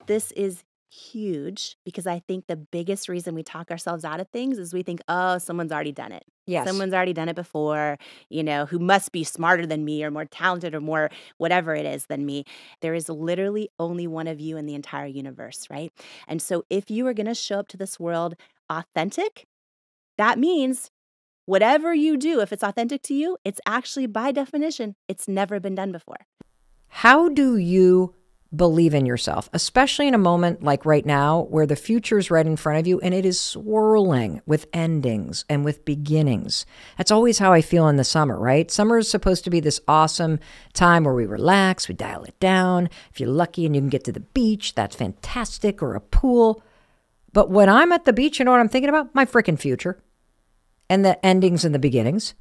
this is huge because I think the biggest reason we talk ourselves out of things is we think, oh, someone's already done it. Yes. Someone's already done it before, who must be smarter than me or more talented or more whatever it is than me. There is literally only one of you in the entire universe, right? And so if you are going to show up to this world authentic, that means whatever you do, if it's authentic to you, it's actually by definition, it's never been done before. How do you believe in yourself, especially in a moment like right now where the future is right in front of you and it is swirling with endings and with beginnings? That's always how I feel in the summer, right? Summer is supposed to be this awesome time where we relax, we dial it down. If you're lucky and you can get to the beach, that's fantastic, or a pool. But when I'm at the beach, you know what I'm thinking about? My freaking future and the endings and the beginnings.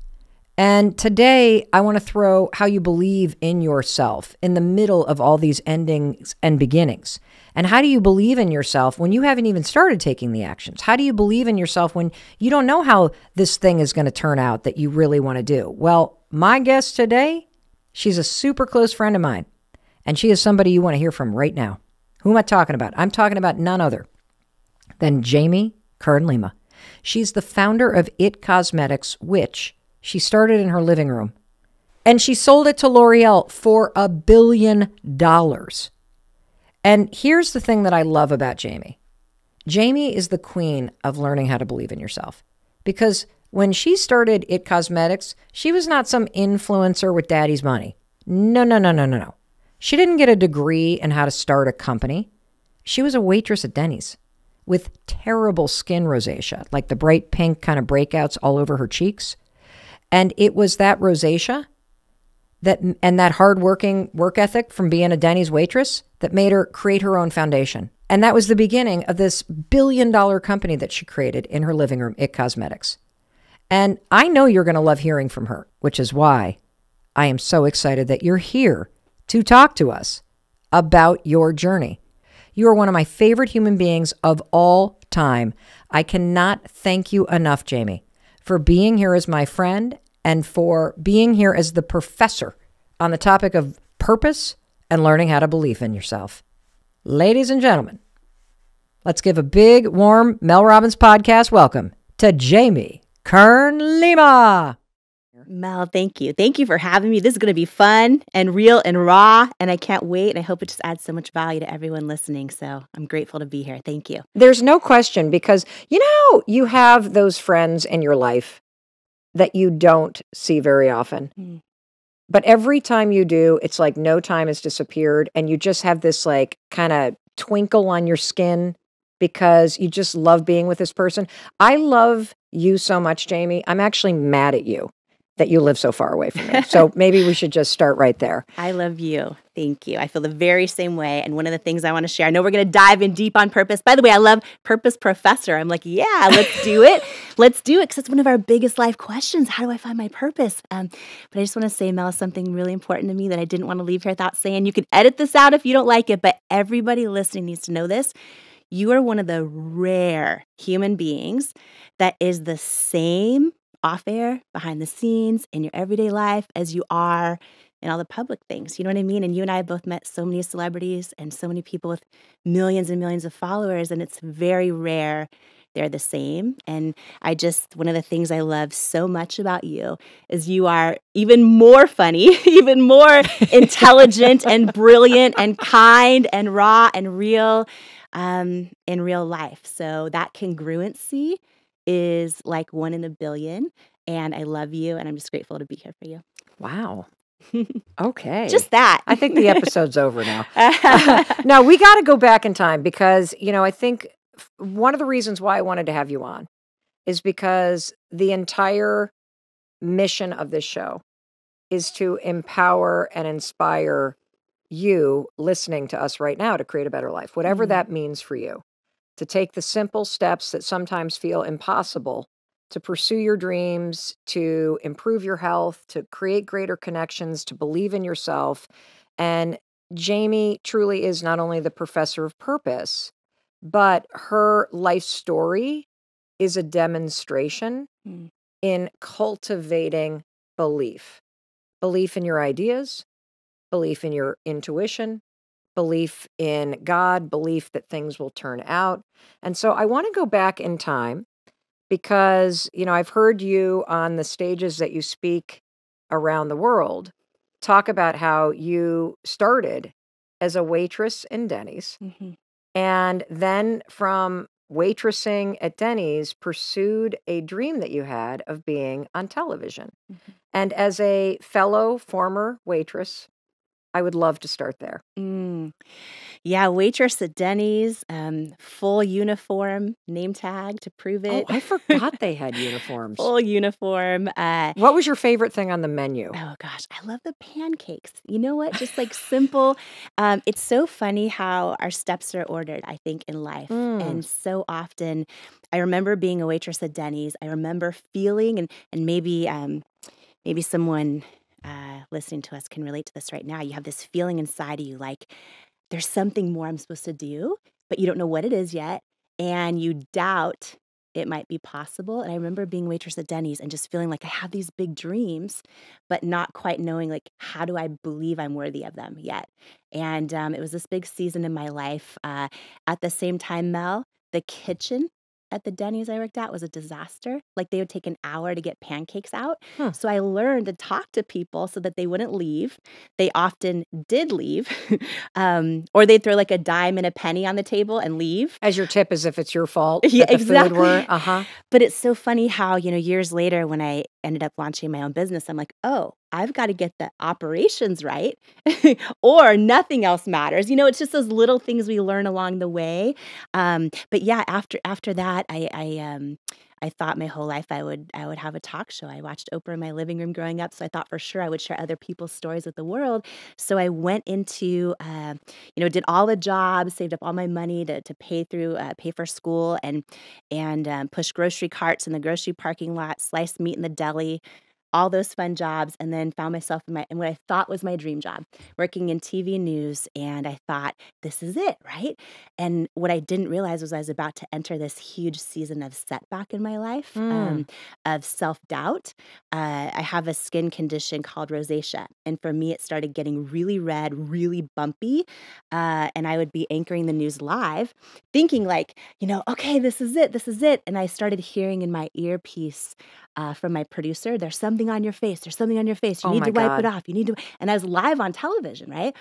And today, I want to throw how you believe in yourself in the middle of all these endings and beginnings. And how do you believe in yourself when you haven't even started taking the actions? How do you believe in yourself when you don't know how this thing is going to turn out that you really want to do? Well, my guest today, she's a super close friend of mine. And she is somebody you want to hear from right now. Who am I talking about? I'm talking about none other than Jamie Kern Lima. She's the founder of It Cosmetics, which she started in her living room, and she sold it to L'Oreal for $1 billion. And here's the thing that I love about Jamie. Jamie is the queen of learning how to believe in yourself, because when she started It Cosmetics, she was not some influencer with daddy's money. No. She didn't get a degree in how to start a company. She was a waitress at Denny's with terrible skin rosacea, like the bright pink kind of breakouts all over her cheeks. And it was that rosacea and that hardworking work ethic from being a Denny's waitress that made her create her own foundation. And that was the beginning of this $1 billion company that she created in her living room, It Cosmetics. And I know you're going to love hearing from her, which is why I am so excited that you're here to talk to us about your journey. You are one of my favorite human beings of all time. I cannot thank you enough, Jamie, for being here as my friend and for being here as the professor on the topic of purpose and learning how to believe in yourself. Ladies and gentlemen, let's give a big, warm Mel Robbins podcast welcome to Jamie Kern Lima. Mel, thank you. Thank you for having me. This is going to be fun and real and raw, and I can't wait. And I hope it just adds so much value to everyone listening. So I'm grateful to be here. Thank you. There's no question, because you have those friends in your life that you don't see very often. But every time you do, it's like no time has disappeared, and you just have this like kind of twinkle on your skin because you just love being with this person. I love you so much, Jamie. I'm actually mad at you that you live so far away from me. So maybe we should just start right there. I love you. Thank you. I feel the very same way. And one of the things I want to share, I know we're going to dive in deep on purpose. By the way, I love Purpose Professor. I'm like, yeah, let's do it. Let's do it, because it's one of our biggest life questions. How do I find my purpose? But I just want to say, Mel, something really important to me that I didn't want to leave here without saying. You can edit this out if you don't like it, but everybody listening needs to know this. You are one of the rare human beings that is the same off air, behind the scenes, in your everyday life as you are in all the public things. You know what I mean? And you and I have both met so many celebrities and so many people with millions and millions of followers, and it's very rare they're the same. And one of the things I love so much about you is you are even more funny, even more intelligent and brilliant and kind and raw and real in real life. So that congruency is like 1 in a billion. And I love you, and I'm just grateful to be here for you. Wow. Okay. Just that. I think the episode's over now. Now, we got to go back in time because, I think one of the reasons why I wanted to have you on is because the entire mission of this show is to empower and inspire you listening to us right now to create a better life, whatever that means for you. To take the simple steps that sometimes feel impossible to pursue your dreams, to improve your health, to create greater connections, to believe in yourself. And Jamie truly is not only the professor of purpose, but her life story is a demonstration in cultivating belief in your ideas, belief in your intuition, belief in God, belief that things will turn out. And so I want to go back in time because, I've heard you on the stages that you speak around the world talk about how you started as a waitress in Denny's Mhm. and then from waitressing at Denny's pursued a dream that you had of being on television. Mhm. And as a fellow former waitress, I would love to start there. Mm. Yeah, waitress at Denny's, full uniform, name tag to prove Oh, it. I forgot they had uniforms. Full uniform. What was your favorite thing on the menu? Oh gosh, I love the pancakes. You know what? Just like simple. It's so funny how our steps are ordered, I think, in life. Mm. And so often, I remember being a waitress at Denny's. I remember feeling, and maybe someone listening to us can relate to this right now. You have this feeling inside of you like there's something more I'm supposed to do, but you don't know what it is yet. And you doubt it might be possible. And I remember being waitress at Denny's and just feeling like I have these big dreams, but not quite knowing like how do I believe I'm worthy of them yet. And it was this big season in my life. At the same time, Mel, the kitchen at the Denny's I worked at was a disaster. Like they would take an hour to get pancakes out. Huh. So I learned to talk to people so that they wouldn't leave. They often did leave, or they'd throw like a dime and a penny on the table and leave. As your tip, as if it's your fault Yeah, that the food were. exactly. Uh-huh. But it's so funny how, years later when I ended up launching my own business, I'm like, oh, I've got to get the operations right or nothing else matters. It's just those little things we learn along the way. But yeah, after that, I thought my whole life I would have a talk show. I watched Oprah in my living room growing up, so I thought for sure I would share other people's stories with the world. So I went into, did all the jobs, saved up all my money to pay for school, and push grocery carts in the grocery parking lot, sliced meat in the deli, all those fun jobs, and then found myself in what I thought was my dream job, working in TV news. And I thought, this is it, right? And what I didn't realize was I was about to enter this huge season of setback in my life, of self-doubt. I have a skin condition called rosacea. And for me, it started getting really red, really bumpy. And I would be anchoring the news live, thinking like, okay, this is it, this is it. And I started hearing in my earpiece from my producer, there's something on your face. There's something on your face. You Oh need my to wipe it God. off. And I was live on television, right?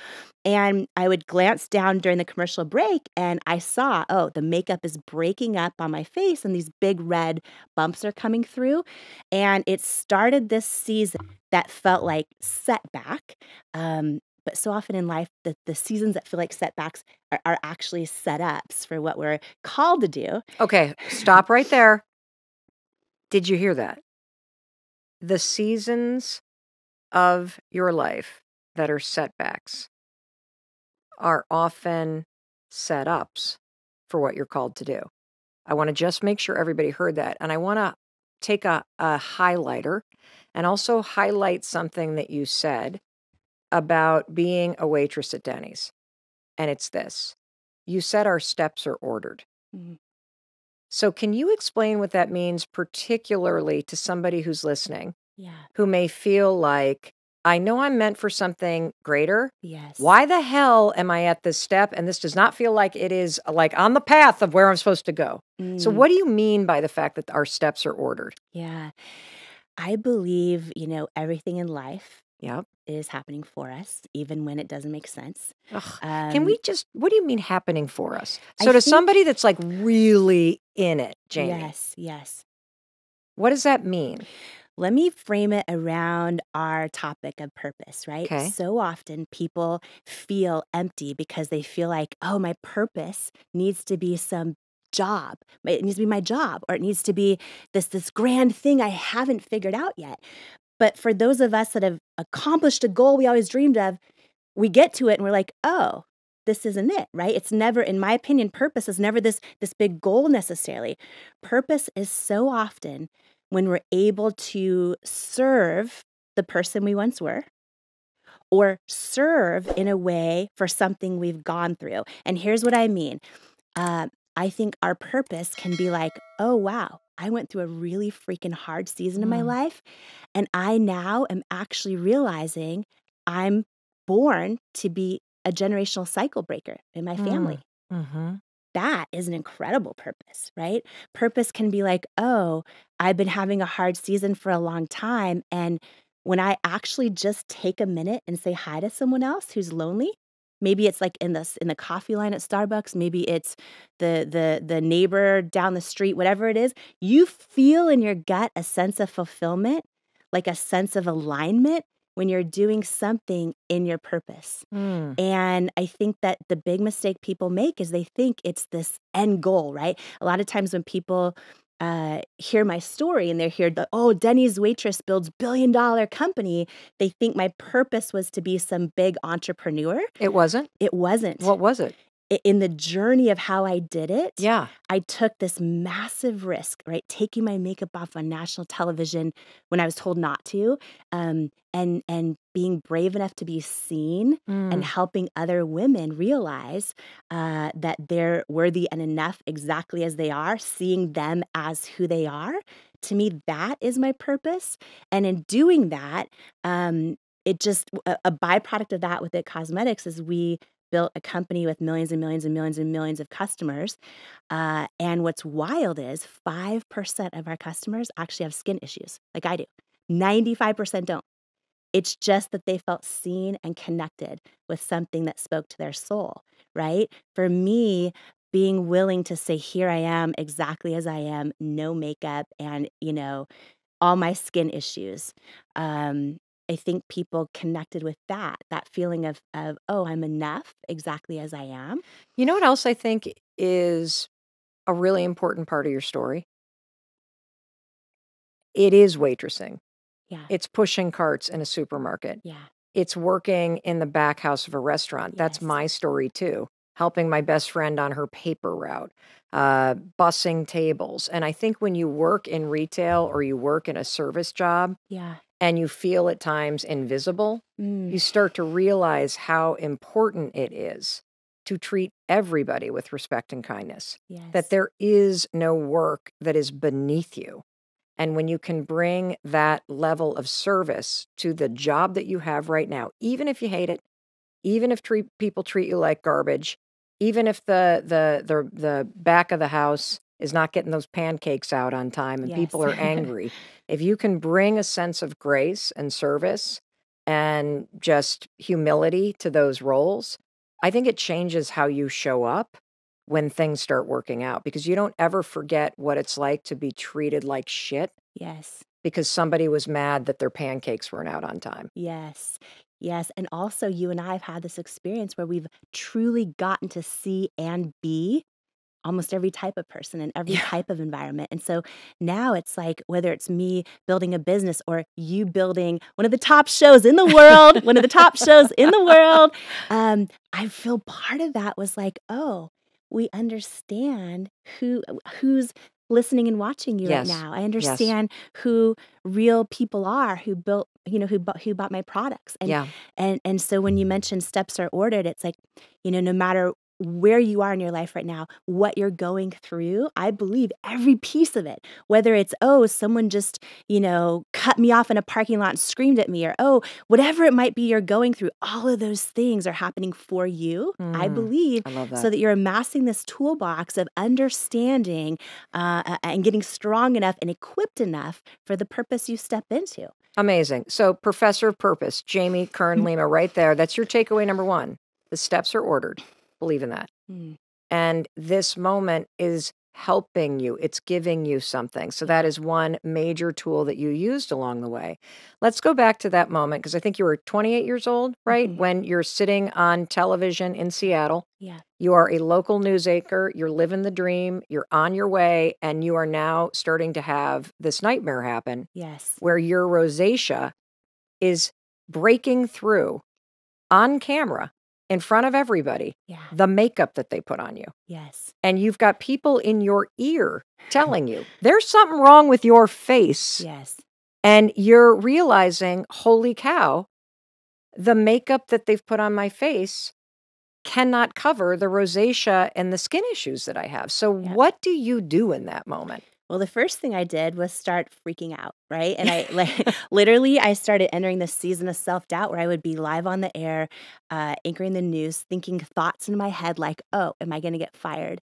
And I would glance down during the commercial break and I saw, oh, the makeup is breaking up on my face and these big red bumps are coming through. And it started this season that felt like setback. But so often in life, the seasons that feel like setbacks are actually setups for what we're called to do. Okay, stop right there. Did you hear that? The seasons of your life that are setbacks are often setups for what you're called to do. I want to just make sure everybody heard that. And I want to take a highlighter and also highlight something that you said about being a waitress at Denny's. And it's this. You said our steps are ordered. Mhm. So can you explain what that means, particularly to somebody who's listening, Yeah. who may feel like, I know I'm meant for something greater. Yes. Why the hell am I at this step? And this does not feel like it is like on the path of where I'm supposed to go. So what do you mean by the fact that our steps are ordered? Yeah. I believe, everything in life Yep. is happening for us, even when it doesn't make sense. Ugh. Can we just, what do you mean happening for us? I So to think- somebody that's like really in it, Jamie, Yes. what does that mean? Let me frame it around our topic of purpose, right? Okay. So often people feel empty because they feel like, oh, my purpose needs to be some job. It needs to be my job, or it needs to be this grand thing I haven't figured out yet. But for those of us that have accomplished a goal we always dreamed of, we get to it and we're like, oh, this isn't it, right? It's never, in my opinion, purpose is never this big goal necessarily. Purpose is so often when we're able to serve the person we once were, or serve in a way for something we've gone through. And here's what I mean. I think our purpose can be like, oh, wow, I went through a really freaking hard season in my life. And I now am actually realizing I'm born to be a generational cycle breaker in my family. Mm-hmm. That is an incredible purpose, right? Purpose can be like, oh, I've been having a hard season for a long time. And when I actually just take a minute and say hi to someone else who's lonely, maybe it's like in the coffee line at Starbucks, maybe it's the neighbor down the street, whatever it is, you feel in your gut a sense of fulfillment, like a sense of alignment when you're doing something in your purpose. Mm. And I think that the big mistake people make is they think it's this end goal, right? A lot of times when people hear my story and they hear oh, Denny's waitress builds billion-dollar company, they think my purpose was to be some big entrepreneur. It wasn't? It wasn't. What was it? In the journey of how I did it, Yeah. I took this massive risk, right? Taking my makeup off on national television when I was told not to, and being brave enough to be seen and helping other women realize that they're worthy and enough exactly as they are, seeing them as who they are. To me, that is my purpose. And in doing that, it just a byproduct of that with It Cosmetics is we built a company with millions and millions and millions and millions of customers. And what's wild is 5% of our customers actually have skin issues, like I do. 95% don't. It's just that they felt seen and connected with something that spoke to their soul, right? For me, being willing to say, here I am exactly as I am, no makeup, and, all my skin issues. I think people connected with that feeling of, oh, I'm enough exactly as I am. You know what else I think is a really important part of your story? It is waitressing. Yeah. It's pushing carts in a supermarket. Yeah. It's working in the back house of a restaurant. That's Yes. my story too. Helping my best friend on her paper route, bussing tables. And I think when you work in retail or you work in a service job, Yeah. and you feel at times invisible, you start to realize how important it is to treat everybody with respect and kindness. Yes. That there is no work that is beneath you. And when you can bring that level of service to the job that you have right now, even if you hate it, even if people treat you like garbage, even if the back of the house is not getting those pancakes out on time and Yes. people are angry, if you can bring a sense of grace and service and just humility to those roles, I think it changes how you show up when things start working out, because you don't ever forget what it's like to be treated like shit Yes. because somebody was mad that their pancakes weren't out on time. Yes. Yes. And also, you and I have had this experience where we've truly gotten to see and be almost every type of person in every type of environment. And so now it's like, whether it's me building a business or you building one of the top shows in the world, one of the top shows in the world, I feel part of that was like, oh, we understand who's listening and watching you right Yes. now. I understand who real people are who built, who bought my products. And, Yeah. and so when you mentioned steps are ordered, it's like, no matter where you are in your life right now, what you're going through, I believe every piece of it, whether it's, oh, someone just, cut me off in a parking lot and screamed at me, or, oh, whatever it might be you're going through, all of those things are happening for you, I believe, I love that. so that you're amassing this toolbox of understanding and getting strong enough and equipped enough for the purpose you step into. Amazing. So, Professor of Purpose, Jamie Kern Lima, right there. That's your takeaway number one. The steps are ordered. Believe in that. And this moment is helping you. It's giving you something. So that is one major tool that you used along the way. Let's go back to that moment, because I think you were 28 years old, right? When you're sitting on television in Seattle. Yeah. You are a local news anchor. You're living the dream. You're on your way. And you are now starting to have this nightmare happen. Yes. Where your rosacea is breaking through on camera in front of everybody, the makeup that they put on you. Yes. And you've got people in your ear telling you there's something wrong with your face. Yes. And you're realizing, holy cow, the makeup that they've put on my face cannot cover the rosacea and the skin issues that I have. So what do you do in that moment? Well, the first thing I did was start freaking out, right? And I like literally I started entering this season of self-doubt where I would be live on the air, anchoring the news, thinking thoughts in my head like, "Oh, am I going to get fired?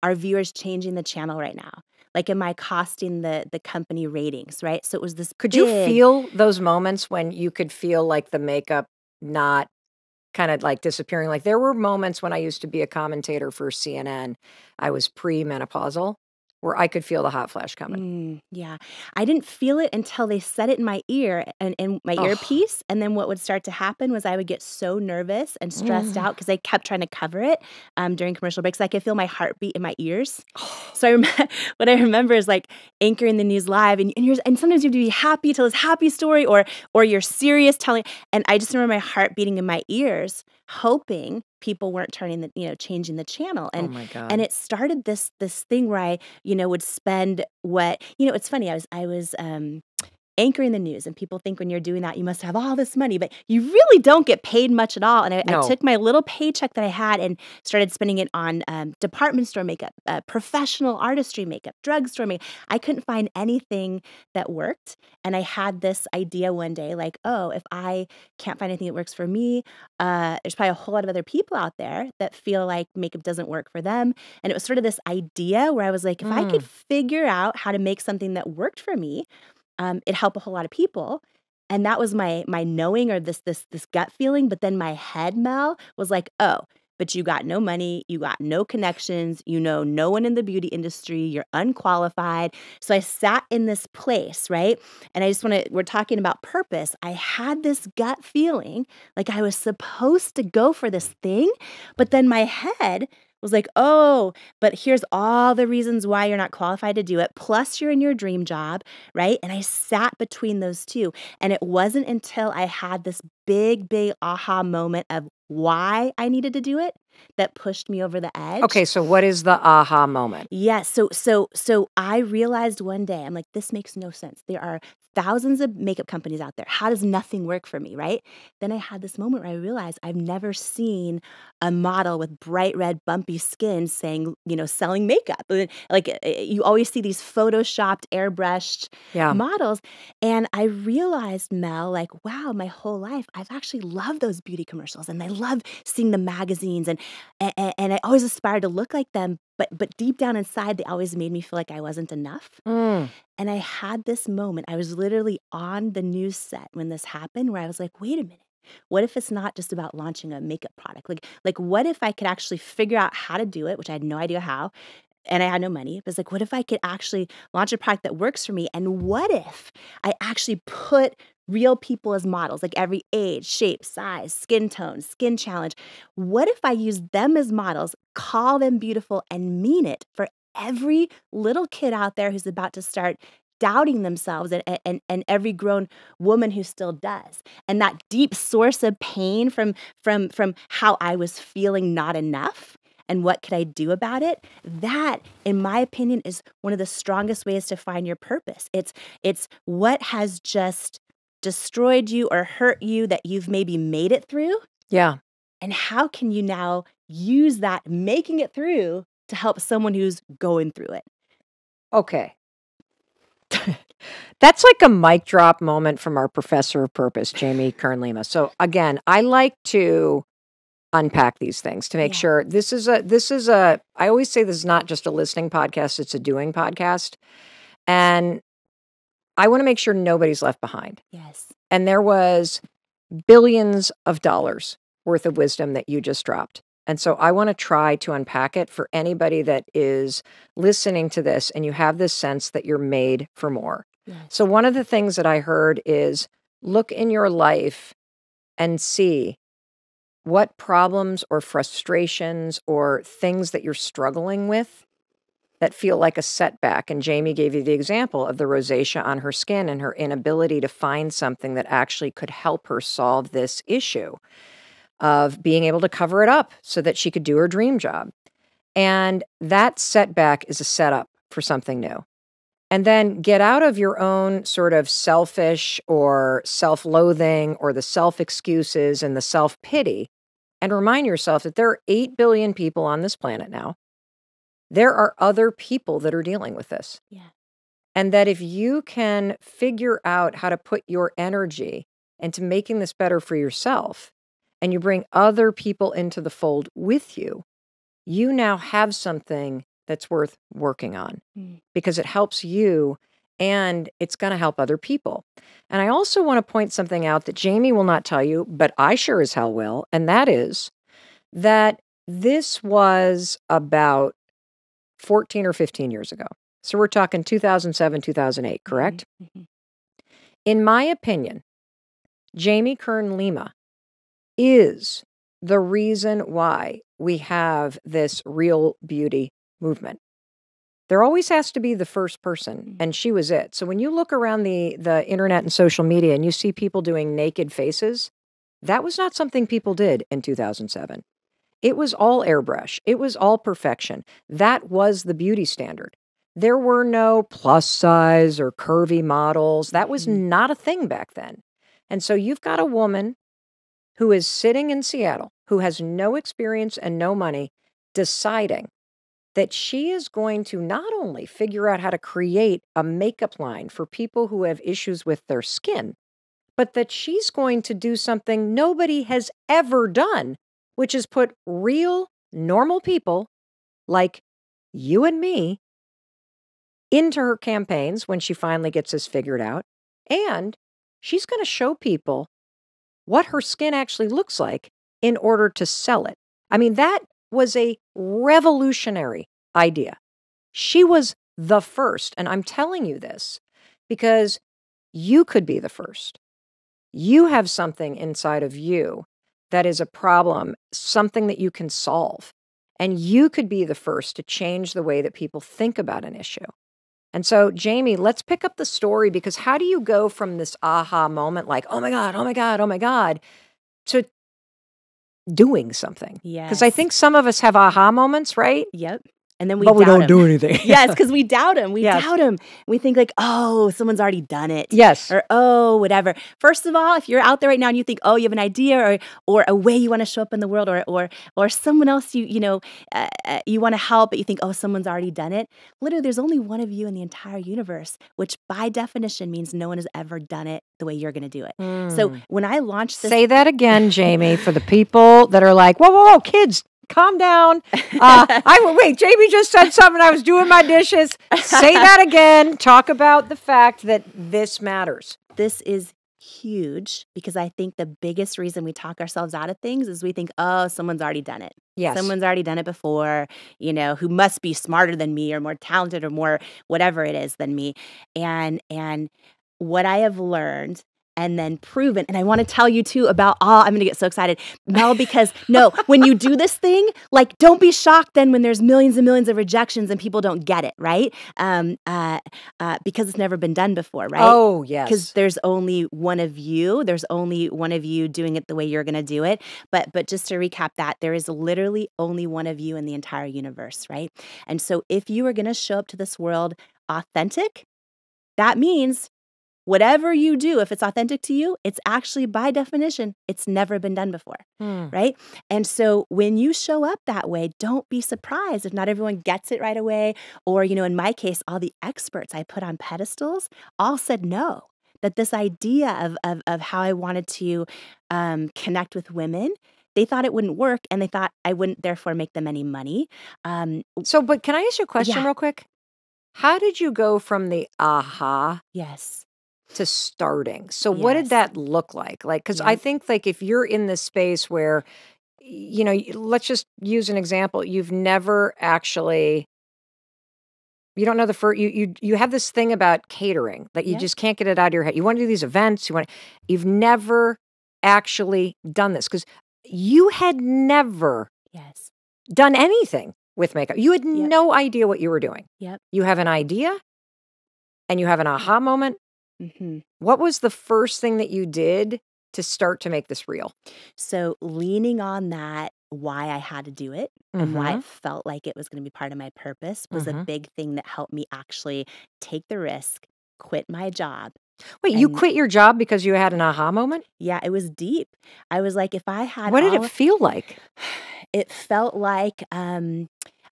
Are viewers changing the channel right now? Like, am I costing the company ratings?" Right? So it was this Could you big. feel those moments when you could feel like the makeup not kind of like disappearing? Like there were moments when I used to be a commentator for CNN. I was pre-menopausal where I could feel the hot flash coming. Yeah. I didn't feel it until they said it in my ear and in my Oh. earpiece. And then what would start to happen was I would get so nervous and stressed Mm. out because I kept trying to cover it during commercial breaks. I could feel my heartbeat in my ears. Oh. So what I remember is like anchoring the news live, and sometimes you have to be happy, tell this happy story, or you're serious telling. And I just remember my heart beating in my ears, hoping people weren't changing the channel. Oh And my and God. it started this thing where I would spend it's funny. I was anchoring the news, and people think when you're doing that, you must have all this money, but you really don't get paid much at all. And I No. took my little paycheck that I had and started spending it on department store makeup, professional artistry makeup, drugstore makeup. I couldn't find anything that worked. And I had this idea one day, like, oh, if I can't find anything that works for me, there's probably a whole lot of other people out there that feel like makeup doesn't work for them. And it was sort of this idea where I was like, if I could Mm. figure out how to make something that worked for me, it helped a whole lot of people. And that was my knowing, or this gut feeling. But then my head, Mel, was like, oh, but you got no money, you got no connections, you know no one in the beauty industry, you're unqualified. So I sat in this place, right? And we're talking about purpose. I had this gut feeling like I was supposed to go for this thing, but then my head was like, oh, but here's all the reasons why you're not qualified to do it. Plus, you're in your dream job, right? And I sat between those two. And it wasn't until I had this big aha moment of why I needed to do it that pushed me over the edge. Okay, so what is the aha moment? Yeah, so I realized one day, I'm like, this makes no sense. There are thousands of makeup companies out there. How does nothing work for me, right? Then I had this moment where I realized I've never seen a model with bright red bumpy skin saying, selling makeup. Like you always see these photoshopped, airbrushed Yeah. models. And I realized, Mel, like, wow, my whole life I've actually loved those beauty commercials, and I love seeing the magazines, and I always aspired to look like them, but deep down inside, they always made me feel like I wasn't enough. Mm. And I had this moment. I was literally on the news set when this happened, where I was like, wait a minute. What if it's not just about launching a makeup product? Like what if I could actually figure out how to do it, which I had no idea how, and I had no money. But it's like, what if I could actually launch a product that works for me? And what if I actually put real people as models, like every age, shape, size, skin tone, skin challenge? What if I use them as models, call them beautiful, and mean it for every little kid out there who's about to start doubting themselves, and every grown woman who still does, and that deep source of pain from how I was feeling not enough, and what could I do about it? That, in my opinion, is one of the strongest ways to find your purpose. It's what has just destroyed you or hurt you that you've maybe made it through, Yeah. and how can you now use that making it through to help someone who's going through it? Okay. That's like a mic drop moment from our professor of purpose, Jamie Kern Lima. So again, I like to unpack these things to make Yeah. sure this is a I always say this is not just a listening podcast, it's a doing podcast. And I want to make sure nobody's left behind. Yes. And there was billions of dollars worth of wisdom that you just dropped. And so I want to try to unpack it for anybody that is listening to this and you have this sense that you're made for more. Yes. So one of the things that I heard is look in your life and see what problems or frustrations or things that you're struggling with that feel like a setback. And Jamie gave you the example of the rosacea on her skin and her inability to find something that actually could help her solve this issue of being able to cover it up so that she could do her dream job. And that setback is a setup for something new. And then get out of your own sort of selfish or self-loathing or the self-excuses and the self-pity and remind yourself that there are 8 billion people on this planet now. There are other people that are dealing with this. Yeah. And that if you can figure out how to put your energy into making this better for yourself, and you bring other people into the fold with you, you now have something that's worth working on because it helps you and it's going to help other people. And I also want to point something out that Jamie will not tell you, but I sure as hell will. And that is that this was about 14 or 15 years ago. So we're talking 2007, 2008, correct? Mm-hmm. In my opinion, Jamie Kern Lima is the reason why we have this real beauty movement. There always has to be the first person, and she was it. So when you look around the internet and social media and you see people doing naked faces, that was not something people did in 2007. It was all airbrush. It was all perfection. That was the beauty standard. There were no plus size or curvy models. That was not a thing back then. And so you've got a woman who is sitting in Seattle, who has no experience and no money, deciding that she is going to not only figure out how to create a makeup line for people who have issues with their skin, but that she's going to do something nobody has ever done, which is put real, normal people like you and me into her campaigns when she finally gets this figured out. And she's going to show people what her skin actually looks like in order to sell it. I mean, that was a revolutionary idea. She was the first. And I'm telling you this because you could be the first. You have something inside of you that is a problem, something that you can solve. And you could be the first to change the way that people think about an issue. And so, Jamie, let's pick up the story because how do you go from this aha moment, like, oh my God, oh my God, oh my God, to doing something? Yes. Because I think some of us have aha moments, right? Yep. And then we but we don't him. do anything. Yes, because we doubt him. We doubt him. We think like, oh, someone's already done it. Yes. Or, oh, whatever. First of all, if you're out there right now and you think, oh, you have an idea or a way you want to show up in the world or someone else you want to help, but you think, oh, someone's already done it. Literally, there's only one of you in the entire universe, which by definition means no one has ever done it the way you're going to do it. So when I launched this... Say that again, Jamie, for the people that are like, whoa, whoa, whoa, kids, calm down. Wait, Jamie just said something. I was doing my dishes. Say that again. Talk about the fact that this matters. This is huge because I think the biggest reason we talk ourselves out of things is we think, oh, someone's already done it. Yes. Someone's already done it before, who must be smarter than me or more talented or more whatever it is than me. And what I have learned and then proven. And I want to tell you too about, I'm going to get so excited, Mel, because when you do this thing, like, don't be shocked then when there's millions and millions of rejections and people don't get it, right? Because it's never been done before, right? Oh, yes. Because there's only one of you. There's only one of you doing it the way you're going to do it. But just to recap that, there is literally only one of you in the entire universe, right? And so if you are going to show up to this world authentic, that means whatever you do, if it's authentic to you, it's actually, by definition, it's never been done before, right? And so when you show up that way, don't be surprised if not everyone gets it right away. Or, in my case, all the experts I put on pedestals all said no, that this idea of how I wanted to connect with women, they thought it wouldn't work and they thought I wouldn't therefore make them any money. But can I ask you a question real quick? How did you go from the aha? Yes. To starting. So what did that look like? Because I think if you're in this space where, let's just use an example. You've never actually, you don't know the first, you have this thing about catering that you just can't get it out of your head. You want to do these events. You've never actually done this because you had never done anything with makeup. You had no idea what you were doing. Yep. You have an idea and you have an aha moment. Mm-hmm. What was the first thing that you did to start to make this real? So leaning on that, why I had to do it and why it felt like it was going to be part of my purpose was a big thing that helped me actually take the risk, quit my job. Wait, you quit your job because you had an aha moment? Yeah, it was deep. I was like, if I had... What did it feel like? It felt like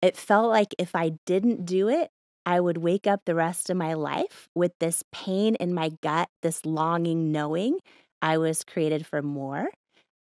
if I didn't do it, I would wake up the rest of my life with this pain in my gut, this longing, knowing I was created for more.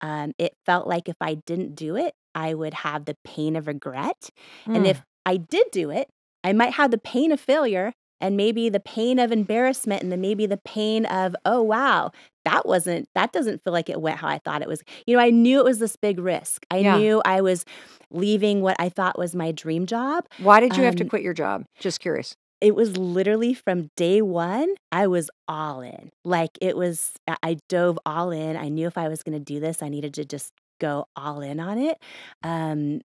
It felt like if I didn't do it, I would have the pain of regret. And if Mm. I did do it, I might have the pain of failure and maybe the pain of embarrassment and then maybe the pain of, oh, wow, that doesn't feel like it went how I thought it was. I knew it was this big risk. I Yeah. knew I was leaving what I thought was my dream job. Why did you have to quit your job? Just curious. It was literally from day one, I was all in. Like I dove all in. I knew if I was going to do this, I needed to just go all in on it. I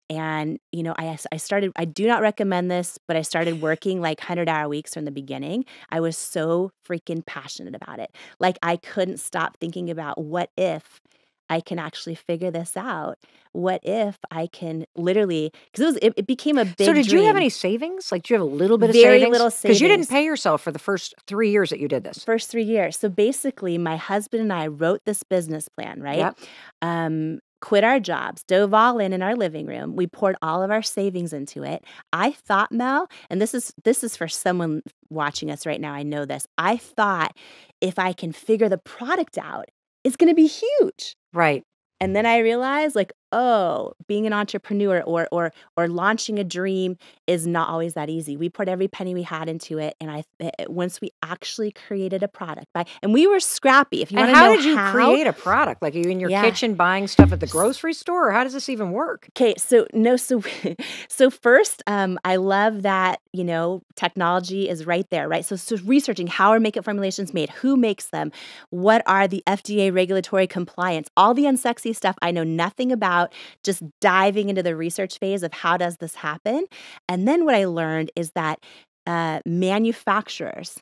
started, I do not recommend this, but I started working like 100-hour weeks from the beginning. I was so freaking passionate about it. Like I couldn't stop thinking about what if I can actually figure this out? What if I can literally, because it became a big So did you have dream. any savings? Like, do you have a little bit of Very savings? little Because you didn't savings. pay yourself for the first 3 years that you did this. First 3 years. So basically, my husband and I wrote this business plan, right? Yep. Quit our jobs, dove all in our living room. We poured all of our savings into it. I thought, Mel, and this is for someone watching us right now. I know this. I thought if I can figure the product out, it's going to be huge. Right. And then I realized, like, oh, being an entrepreneur or launching a dream is not always that easy. We poured every penny we had into it, and once we actually created a product, and we were scrappy. If you want And to how know did you create a product? Like, are you in your Yeah. kitchen buying stuff at the grocery store? Or how does this even work? Okay, so no, so first, I love that technology is right there, right? So researching how are makeup formulations made, who makes them, what are the FDA regulatory compliance, all the unsexy stuff I know nothing about. Just diving into the research phase of how does this happen, and then what I learned is that manufacturers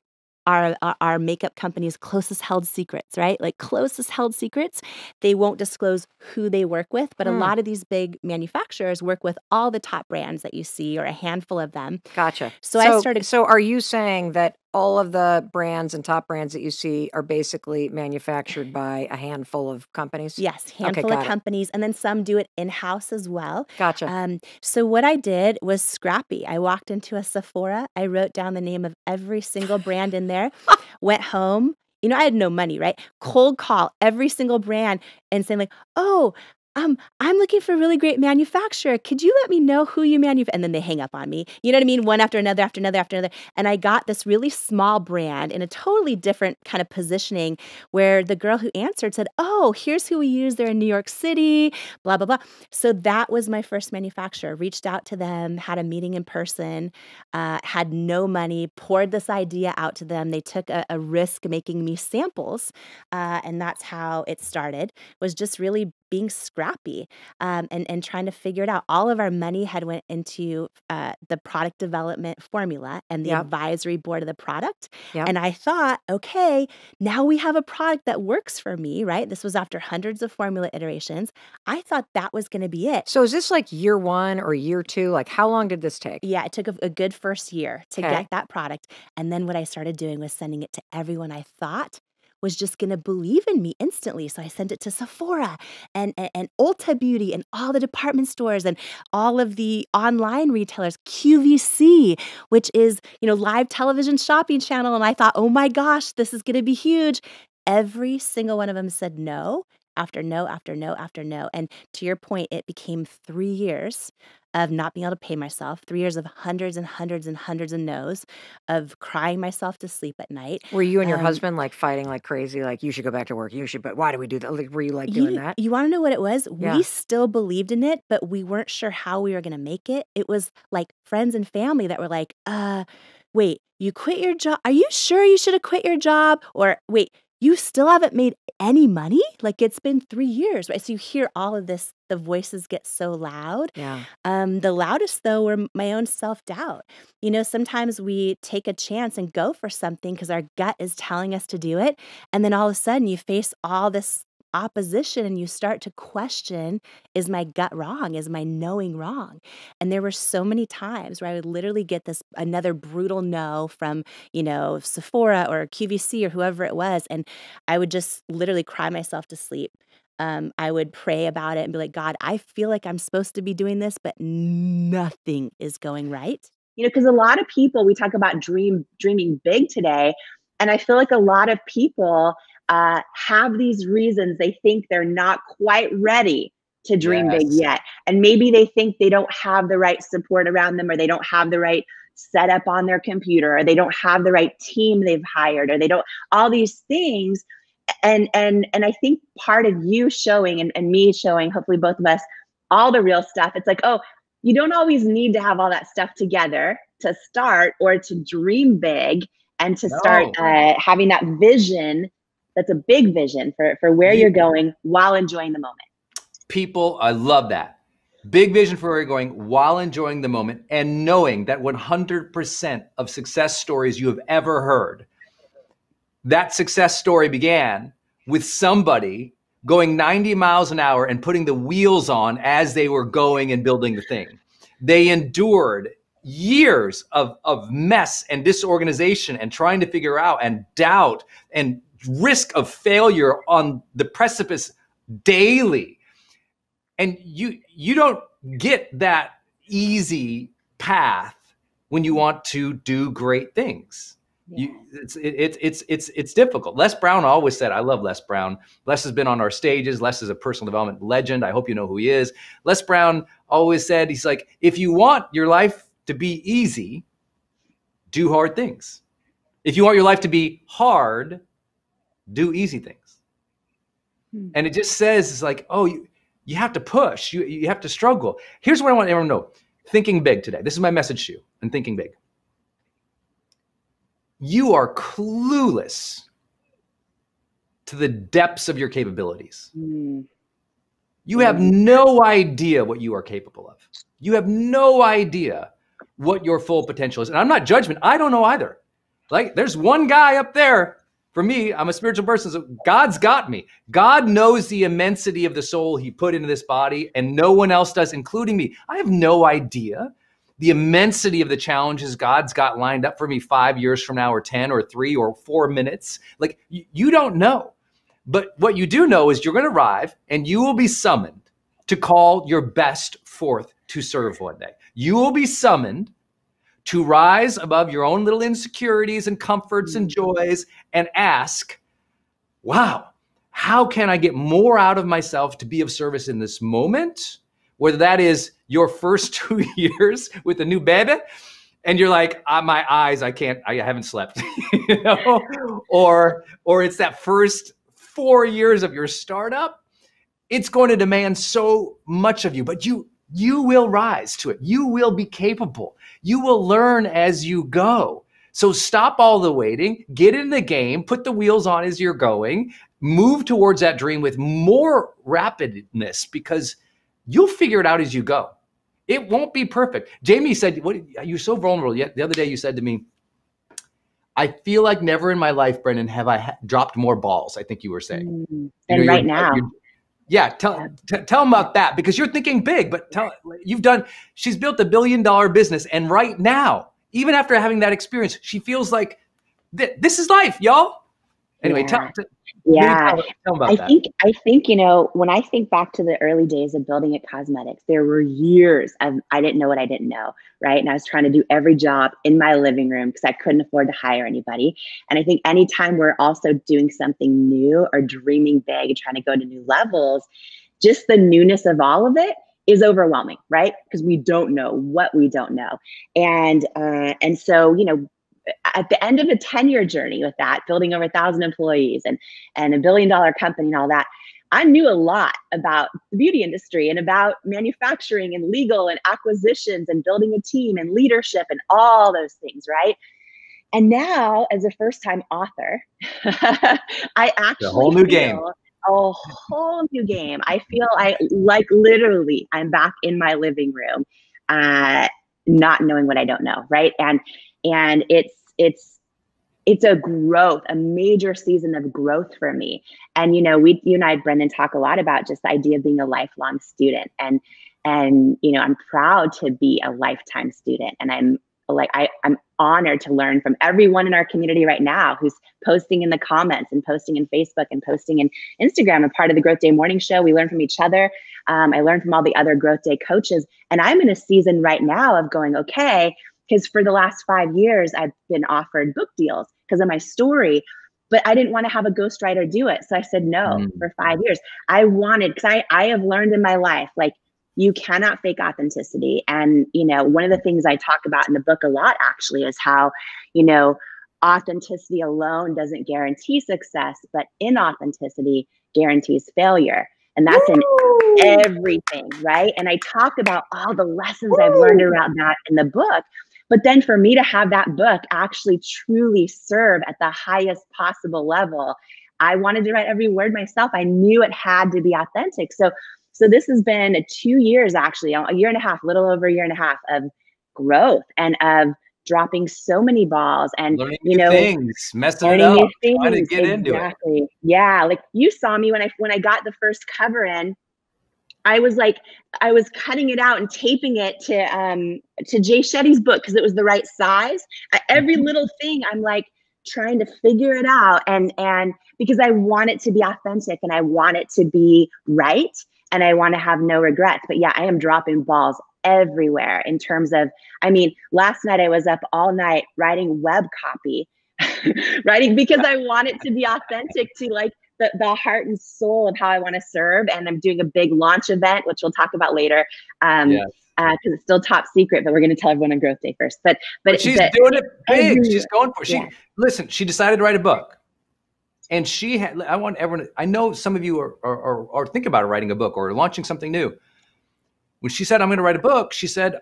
are makeup companies' closest held secrets, right? Like closest held secrets. They won't disclose who they work with, but a lot of these big manufacturers work with all the top brands that you see or a handful of them. Gotcha. So I started. So are you saying that all of the brands and top brands that you see are basically manufactured by a handful of companies? Yes, handful of got it. companies, and then some do it in-house as well. Gotcha. So what I did was scrappy. I walked into a Sephora. I wrote down the name of every single brand in there, went home. I had no money, right? Cold call every single brand and saying like, oh, I'm looking for a really great manufacturer. Could you let me know who you manufacture? And then they hang up on me. You know what I mean? One after another, after another, after another. And I got this really small brand in a totally different kind of positioning where the girl who answered said, oh, here's who we use. They're in New York City, blah, blah, blah. So that was my first manufacturer. Reached out to them, had a meeting in person, had no money, poured this idea out to them. They took a risk making me samples. And that's how it started, was just really being scrappy and trying to figure it out. All of our money had went into the product development formula and the advisory board of the product. Yep. And I thought, okay, now we have a product that works for me, right? This was after hundreds of formula iterations. I thought that was going to be it. So is this like year 1 or year 2? Like, how long did this take? Yeah, it took a good first year to get that product. And then what I started doing was sending it to everyone I thought was just going to believe in me instantly. So I sent it to Sephora and Ulta Beauty and all the department stores and all of the online retailers, QVC, which is, live television shopping channel. And I thought, oh my gosh, this is going to be huge. Every single one of them said no after no, after no, after no. And to your point, it became 3 years of not being able to pay myself, 3 years of hundreds and hundreds and hundreds of no's, of crying myself to sleep at night. Were you and your husband like fighting like crazy? Like, you should go back to work. You should, but why do we do that? Like, were you like doing that? You want to know what it was? Yeah. We still believed in it, but we weren't sure how we were going to make it. It was like friends and family that were like, wait, you quit your job? Are you sure you should have quit your job? Or wait, you still haven't made any money? Like, it's been 3 years, right? So you hear all of this, the voices get so loud. Yeah. The loudest, though, were my own self-doubt. Sometimes we take a chance and go for something because our gut is telling us to do it. And then all of a sudden you face all this opposition and you start to question, is my gut wrong? Is my knowing wrong? And there were so many times where I would literally get another brutal no from, Sephora or QVC or whoever it was. And I would just literally cry myself to sleep. I would pray about it and be like, God, I feel like I'm supposed to be doing this, but nothing is going right. because a lot of people, we talk about dreaming big today. And I feel like a lot of people have these reasons they think they're not quite ready to dream big Yes. yet. And maybe they think they don't have the right support around them, or they don't have the right setup on their computer, or they don't have the right team they've hired, or they don't, all these things. And I think part of you showing and me showing, hopefully both of us, all the real stuff. It's like, oh, you don't always need to have all that stuff together to start or to dream big and to start No. having that vision. That's a big vision for where you're going while enjoying the moment. People, I love that. Big vision for where you're going while enjoying the moment, and knowing that 100% of success stories you have ever heard, that success story began with somebody going 90 miles an hour and putting the wheels on as they were going and building the thing. They endured years of mess and disorganization and trying to figure out, and doubt and risk of failure on the precipice daily. And you don't get that easy path when you want to do great things. Yeah. It's difficult. Les Brown always said, I love Les Brown. Les has been on our stages. Les is a personal development legend. I hope you know who he is. Les Brown always said, he's like, if you want your life to be easy, do hard things. If you want your life to be hard, do easy things. And it just says, it's like, oh, you have to push. You have to struggle. Here's what I want everyone to know. Thinking big today. This is my message to you and thinking big. You are clueless to the depths of your capabilities. You have no idea what you are capable of. You have no idea what your full potential is. And I'm not judgment. I don't know either. Like, there's one guy up there. For me, I'm a spiritual person, so God's got me. God knows the immensity of the soul he put into this body, and no one else does, including me. I have no idea the immensity of the challenges God's got lined up for me 5 years from now, or 10 or 3 or 4 minutes. Like, you don't know. But what you do know is you're going to arrive and you will be summoned to call your best forth to serve one day. You will be summoned to rise above your own little insecurities and comforts and joys and ask, wow, how can I get more out of myself to be of service in this moment? Whether that is your first 2 years with a new baby, and you're like, my eyes, I haven't slept, you know? Or it's that first 4 years of your startup. It's going to demand so much of you, but you will rise to it. You will be capable. You will learn as you go. So stop all the waiting, get in the game, put the wheels on as you're going, move towards that dream with more rapidness, because you'll figure it out as you go. It won't be perfect. Jamie said, you're so vulnerable. Yet the other day you said to me, I feel like never in my life, Brendan, have I dropped more balls, I think you were saying. And right now. Yeah, tell them about that, because you're thinking big, but she's built $1 billion business. And right now, even after having that experience, she feels like this is life, y'all. Anyway, tell them about that. I think, when I think back to the early days of building It Cosmetics, there were years of, I didn't know what I didn't know, right? And I was trying to do every job in my living room because I couldn't afford to hire anybody. And I think anytime we're also doing something new or dreaming big and trying to go to new levels, just the newness of all of it is overwhelming, right? Because we don't know what we don't know. And so, at the end of a 10-year journey with that, building over 1,000 employees and $1 billion company and all that, I knew a lot about the beauty industry and about manufacturing and legal and acquisitions and building a team and leadership and all those things, right? And now, as a first-time author, I actually a whole new game. A whole new game. I feel literally I'm back in my living room, not knowing what I don't know, right? And it's a growth, a major season of growth for me. And, you and I, Brendan, talk a lot about just the idea of being a lifelong student. And I'm proud to be a lifetime student. And I'm honored to learn from everyone in our community right now who's posting in the comments and posting in Facebook and posting in Instagram. I'm part of the Growth Day Morning Show. We learn from each other. I learn from all the other Growth Day coaches. And I'm in a season right now of going, okay, because for the last 5 years, I've been offered book deals because of my story, but I didn't want to have a ghostwriter do it. So I said no for 5 years. I wanted, because I have learned in my life, like, you cannot fake authenticity. And, you know, one of the things I talk about in the book a lot actually is how, you know, authenticity alone doesn't guarantee success, but inauthenticity guarantees failure. And that's in everything, right? And I talk about all the lessons I've learned around that in the book. But then for me to have that book actually truly serve at the highest possible level, I wanted to write every word myself. I knew it had to be authentic. So this has been 2 years, actually, a year and a half, little over a year and a half of growth and of dropping so many balls and learning you new know things, messing it learning up, new things. trying to get into it. Exactly. Yeah, like you saw me when I got the first cover in. I was cutting it out and taping it to Jay Shetty's book because it was the right size. Every little thing I'm like trying to figure it out, and because I want it to be authentic and I want it to be right and I want to have no regrets. But yeah, I am dropping balls everywhere in terms of, I mean, last night I was up all night writing web copy, writing because I want it to be authentic to like the heart and soul of how I want to serve. And I'm doing a big launch event, which we'll talk about later. Because it's still top secret, but we're going to tell everyone on Growth Day first. But she's doing it big. She's going for it. Listen, she decided to write a book. And she had, I want everyone, I know some of you are thinking about writing a book or launching something new. When she said, I'm going to write a book, she said,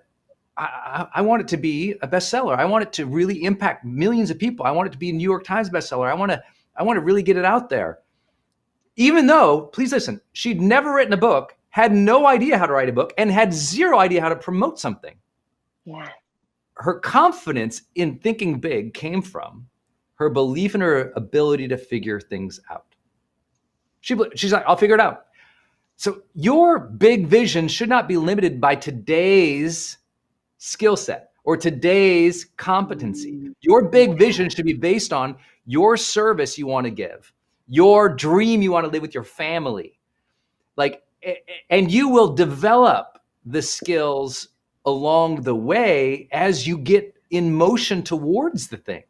I want it to be a bestseller. I want it to really impact millions of people. I want it to be a New York Times bestseller. I want to really get it out there. Even though, please listen, she'd never written a book, had no idea how to write a book, and had zero idea how to promote something. Yeah. Her confidence in thinking big came from her belief in her ability to figure things out. She's like, I'll figure it out. So your big vision should not be limited by today's skill set or today's competency. Your big vision should be based on your service you want to give, your dream you want to live with your family. Like, and you will develop the skills along the way as you get in motion towards the thing.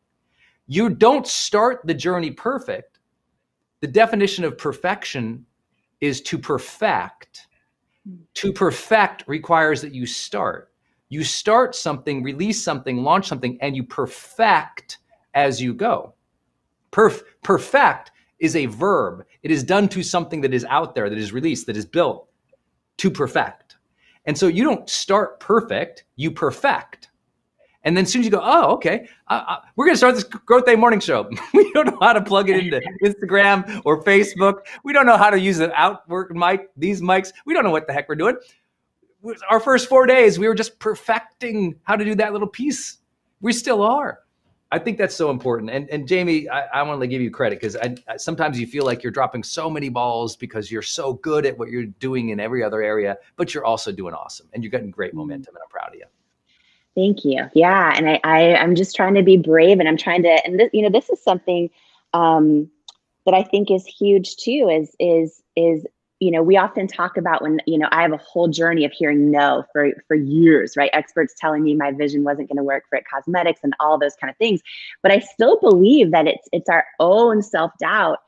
You don't start the journey perfect. The definition of perfection is to perfect. To perfect requires that you start. You start something, release something, launch something, and you perfect as you go. Perfect is a verb. It is done to something that is out there, that is released, that is built to perfect. And so you don't start perfect, you perfect. And then as soon as you go, oh, okay, we're going to start this Growth Day morning show. We don't know how to plug it into Instagram or Facebook. We don't know how to use an outwork mic, these mics. We don't know what the heck we're doing. Our first 4 days, we were just perfecting how to do that little piece. We still are. I think that's so important. And Jamie, I want to give you credit because sometimes you feel like you're dropping so many balls because you're so good at what you're doing in every other area, but you're also doing awesome and you're getting great momentum, and I'm proud of you. Thank you. Yeah. And I'm just trying to be brave, and I'm trying to, and this, this is something that I think is huge too, is we often talk about when, I have a whole journey of hearing no for years, right? Experts telling me my vision wasn't going to work for It Cosmetics and all those kind of things. But I still believe that it's our own self-doubt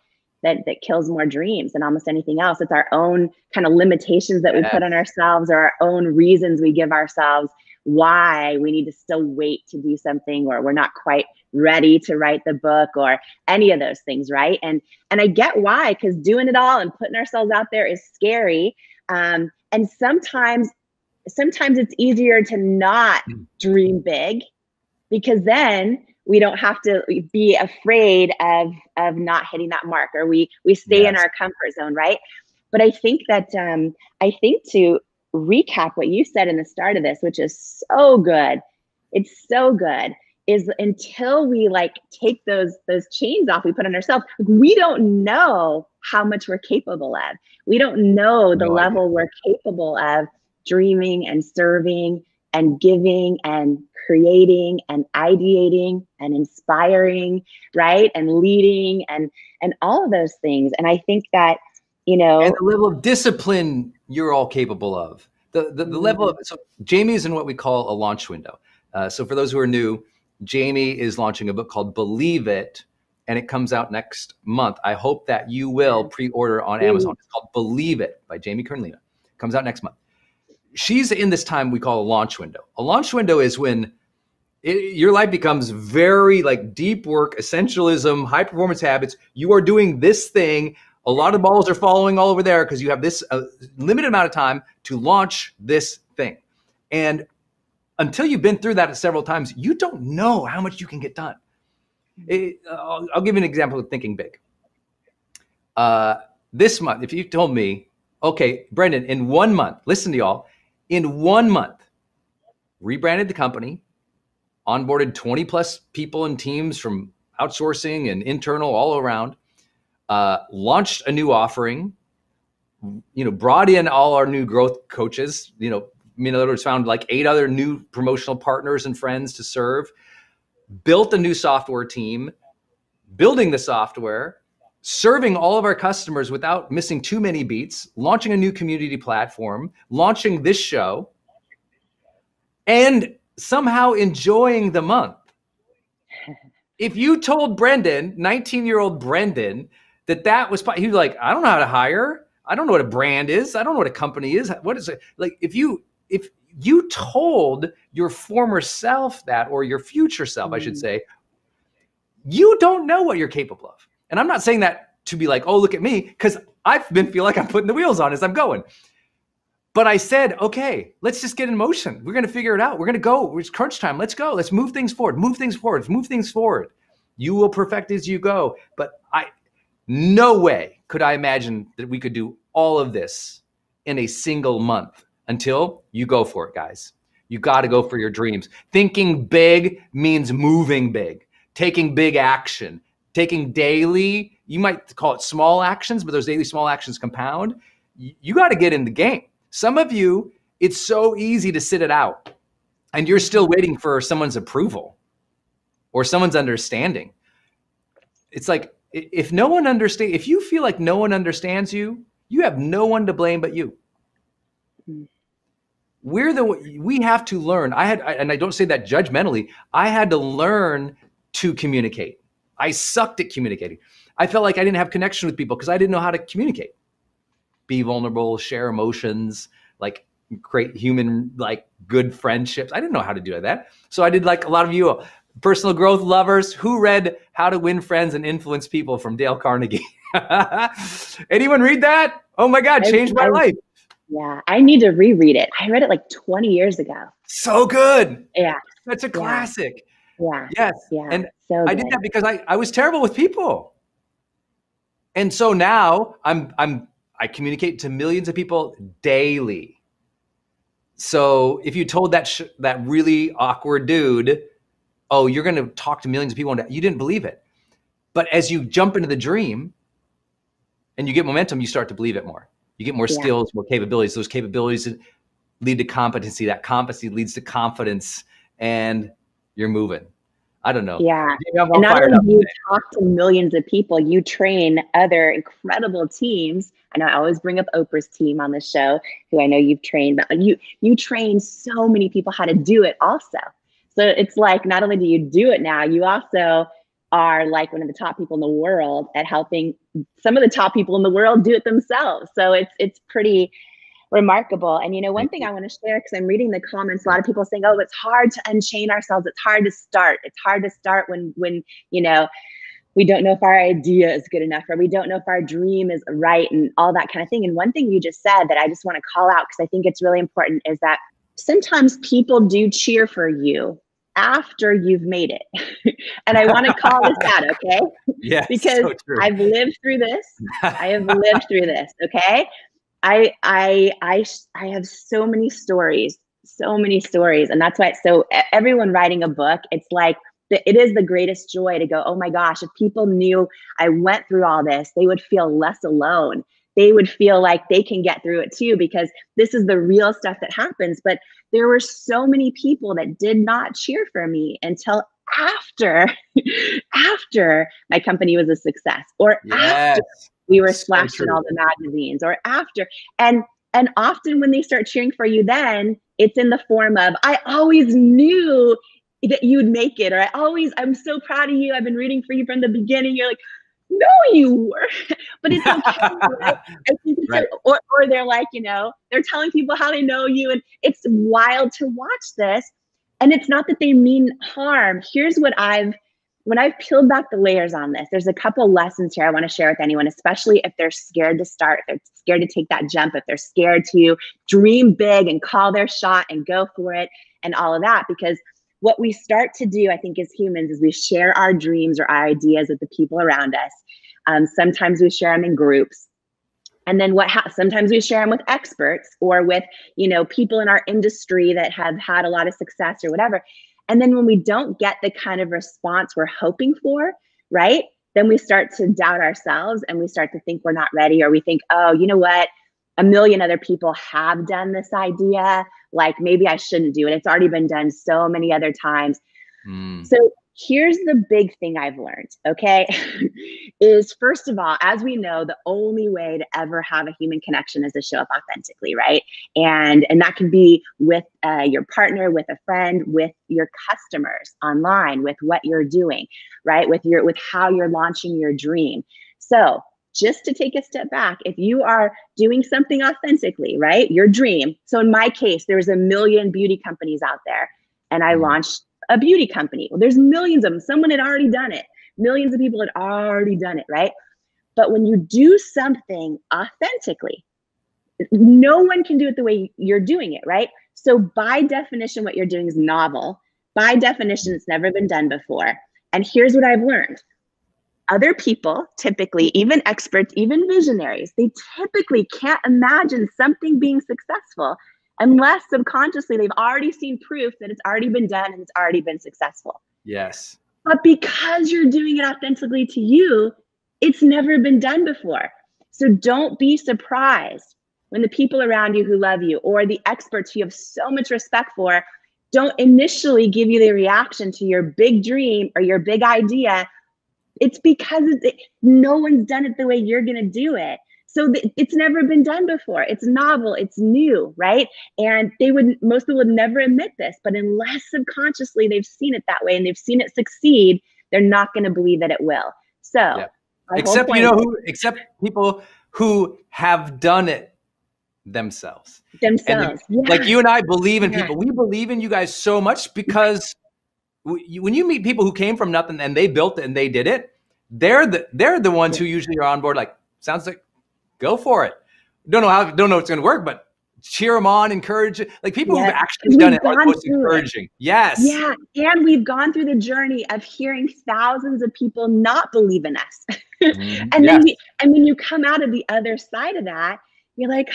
that kills more dreams than almost anything else. It's our own kind of limitations that we put on ourselves, or our own reasons we give ourselves why we need to still wait to do something, or we're not quite ready to write the book, or any of those things, right? And I get why, because doing it all and putting ourselves out there is scary. And sometimes it's easier to not dream big, because then we don't have to be afraid of not hitting that mark, or we stay in our comfort zone, right? But I think that to recap what you said in the start of this, which is so good, it's so good, is until we take those chains off we put on ourselves, we don't know how much we're capable of. We don't know the level we're capable of dreaming and serving and giving and creating and ideating and inspiring, right? And leading and all of those things. And I think that, and the level of discipline you're all capable of. The level of, so Jamie is in what we call a launch window. So for those who are new, Jamie is launching a book called Believe It, and it comes out next month. I hope that you will pre-order on Amazon. It's called Believe It by Jamie Kern Lima. Comes out next month. She's in this time we call a launch window. A launch window is when your life becomes very like deep work, essentialism, high performance habits. You are doing this thing. A lot of balls are following all over there because you have this limited amount of time to launch this thing. And until you've been through that several times, you don't know how much you can get done. I'll give you an example of thinking big. This month, if you told me, okay, Brendan, in 1 month, listen to y'all, in 1 month, rebranded the company, onboarded 20 plus people and teams from outsourcing and internal all around, launched a new offering, brought in all our new growth coaches, in other words, found like 8 other new promotional partners and friends to serve, built a new software team, building the software, serving all of our customers without missing too many beats, launching a new community platform, launching this show, and somehow enjoying the month. If you told Brendan, 19-year-old Brendan, that was, he was like, I don't know how to hire. I don't know what a brand is. I don't know what a company is. What is it? Like, if you told your former self that, or your future self, I should say, you don't know what you're capable of. And I'm not saying that to be like, oh, look at me, because I've been feel like I'm putting the wheels on as I'm going. But I said, okay, let's just get in motion. We're going to figure it out. We're going to go. It's crunch time. Let's go. Let's move things forward. Move things forward. Move things forward. You will perfect as you go. But no way could I imagine that we could do all of this in a single month until you go for it, guys. You got to go for your dreams. Thinking big means moving big, taking big action, taking daily, you might call it small actions, but those daily small actions compound. You got to get in the game. Some of you, it's so easy to sit it out and you're still waiting for someone's approval or someone's understanding. It's like, if no one understands, if you feel like no one understands you, you have no one to blame but you. We have to learn. And I don't say that judgmentally, I had to learn to communicate. I sucked at communicating. I felt like I didn't have connection with people because I didn't know how to communicate. Be vulnerable, share emotions, like create human, like good friendships. I didn't know how to do that. So I did like a lot of you personal growth lovers who read How to Win Friends and Influence People from Dale Carnegie. Anyone read that? Oh my God, changed my life. Yeah, I need to reread it. I read it like 20 years ago. So good. Yeah. That's a classic. Yeah. Yes. Yeah. And so I did that because I was terrible with people. And so now I communicate to millions of people daily. So if you told that really awkward dude, oh, you're going to talk to millions of people, you didn't believe it. But as you jump into the dream and you get momentum, you start to believe it more. You get more skills, more capabilities. Those capabilities lead to competency. That competency leads to confidence, and you're moving. I don't know. Yeah. And not only do you talk to millions of people, you train other incredible teams. I know I always bring up Oprah's team on the show, who I know you've trained, but you train so many people how to do it also. So it's like, not only do you do it now, you also are like one of the top people in the world at helping some of the top people in the world do it themselves. So it's pretty remarkable. And one thing I want to share, because I'm reading the comments, a lot of people saying, oh, it's hard to unchain ourselves. It's hard to start. It's hard to start when we don't know if our idea is good enough, or we don't know if our dream is right, and all that kind of thing. And one thing you just said that I just want to call out, because I think it's really important, is that sometimes people do cheer for you after you've made it. And I want to call this out, okay? Yeah, because so I've lived through this. I have lived through this, okay? I have so many stories, and that's why. So everyone writing a book, it's like it is the greatest joy to go, oh my gosh, if people knew I went through all this, they would feel less alone. They would feel like they can get through it too, because this is the real stuff that happens. But there were so many people that did not cheer for me until after my company was a success, or after we were splashed in all the magazines, or after. And And often when they start cheering for you, then it's in the form of, I always knew that you would make it, or I'm so proud of you. I've been rooting for you from the beginning. You're like, no, you were, but it's okay, right? I think it's Right. or they're like, they're telling people how they know you, and it's wild to watch this. And it's not that they mean harm. Here's what when I've peeled back the layers on this, there's a couple lessons here I want to share with anyone, especially if they're scared to start, if they're scared to take that jump, if they're scared to dream big and call their shot and go for it and all of that. Because what we start to do, I think, as humans, is we share our dreams or our ideas with the people around us. Sometimes we share them in groups. And then sometimes we share them with experts or with, people in our industry that have had a lot of success or whatever. And then when we don't get the kind of response we're hoping for, right? Then we start to doubt ourselves and we start to think we're not ready, or we think, oh, you know what? A million other people have done this idea. Like, maybe I shouldn't do it. It's already been done so many other times. So here's the big thing I've learned, okay, is first of all, as we know, the only way to ever have a human connection is to show up authentically, right? And that can be with your partner, with a friend, with your customers online, with what you're doing, right? With how you're launching your dream. So just to take a step back, if you are doing something authentically, right, your dream. So in my case, there's a million beauty companies out there, and I launched a beauty company. Well, there's millions of them. Someone had already done it. Millions of people had already done it, right? But when you do something authentically, no one can do it the way you're doing it, right? So by definition, what you're doing is novel. By definition, it's never been done before. And here's what I've learned. Other people, typically, even experts, even visionaries, they typically can't imagine something being successful unless subconsciously they've already seen proof that it's already been done and it's already been successful. Yes. But because you're doing it authentically to you, it's never been done before. So don't be surprised when the people around you who love you, or the experts you have so much respect for, don't initially give you the reaction to your big dream or your big idea. It's because no one's done it the way you're going to do it. So it's never been done before. It's novel, it's new, right? And most people would never admit this, but unless subconsciously they've seen it that way and they've seen it succeed, they're not going to believe that it will. So, yeah. Except people who have done it themselves. And like you and I believe in people. We believe in you guys so much because when you meet people who came from nothing and they built it and they did it, they're the ones who usually are on board. Like, sounds like, go for it. Don't know if it's going to work, but cheer them on, encourage it. Like, people who've actually done it are the most encouraging. Yes. Yeah. And we've gone through the journey of hearing thousands of people not believe in us. And then when you come out of the other side of that, you're like,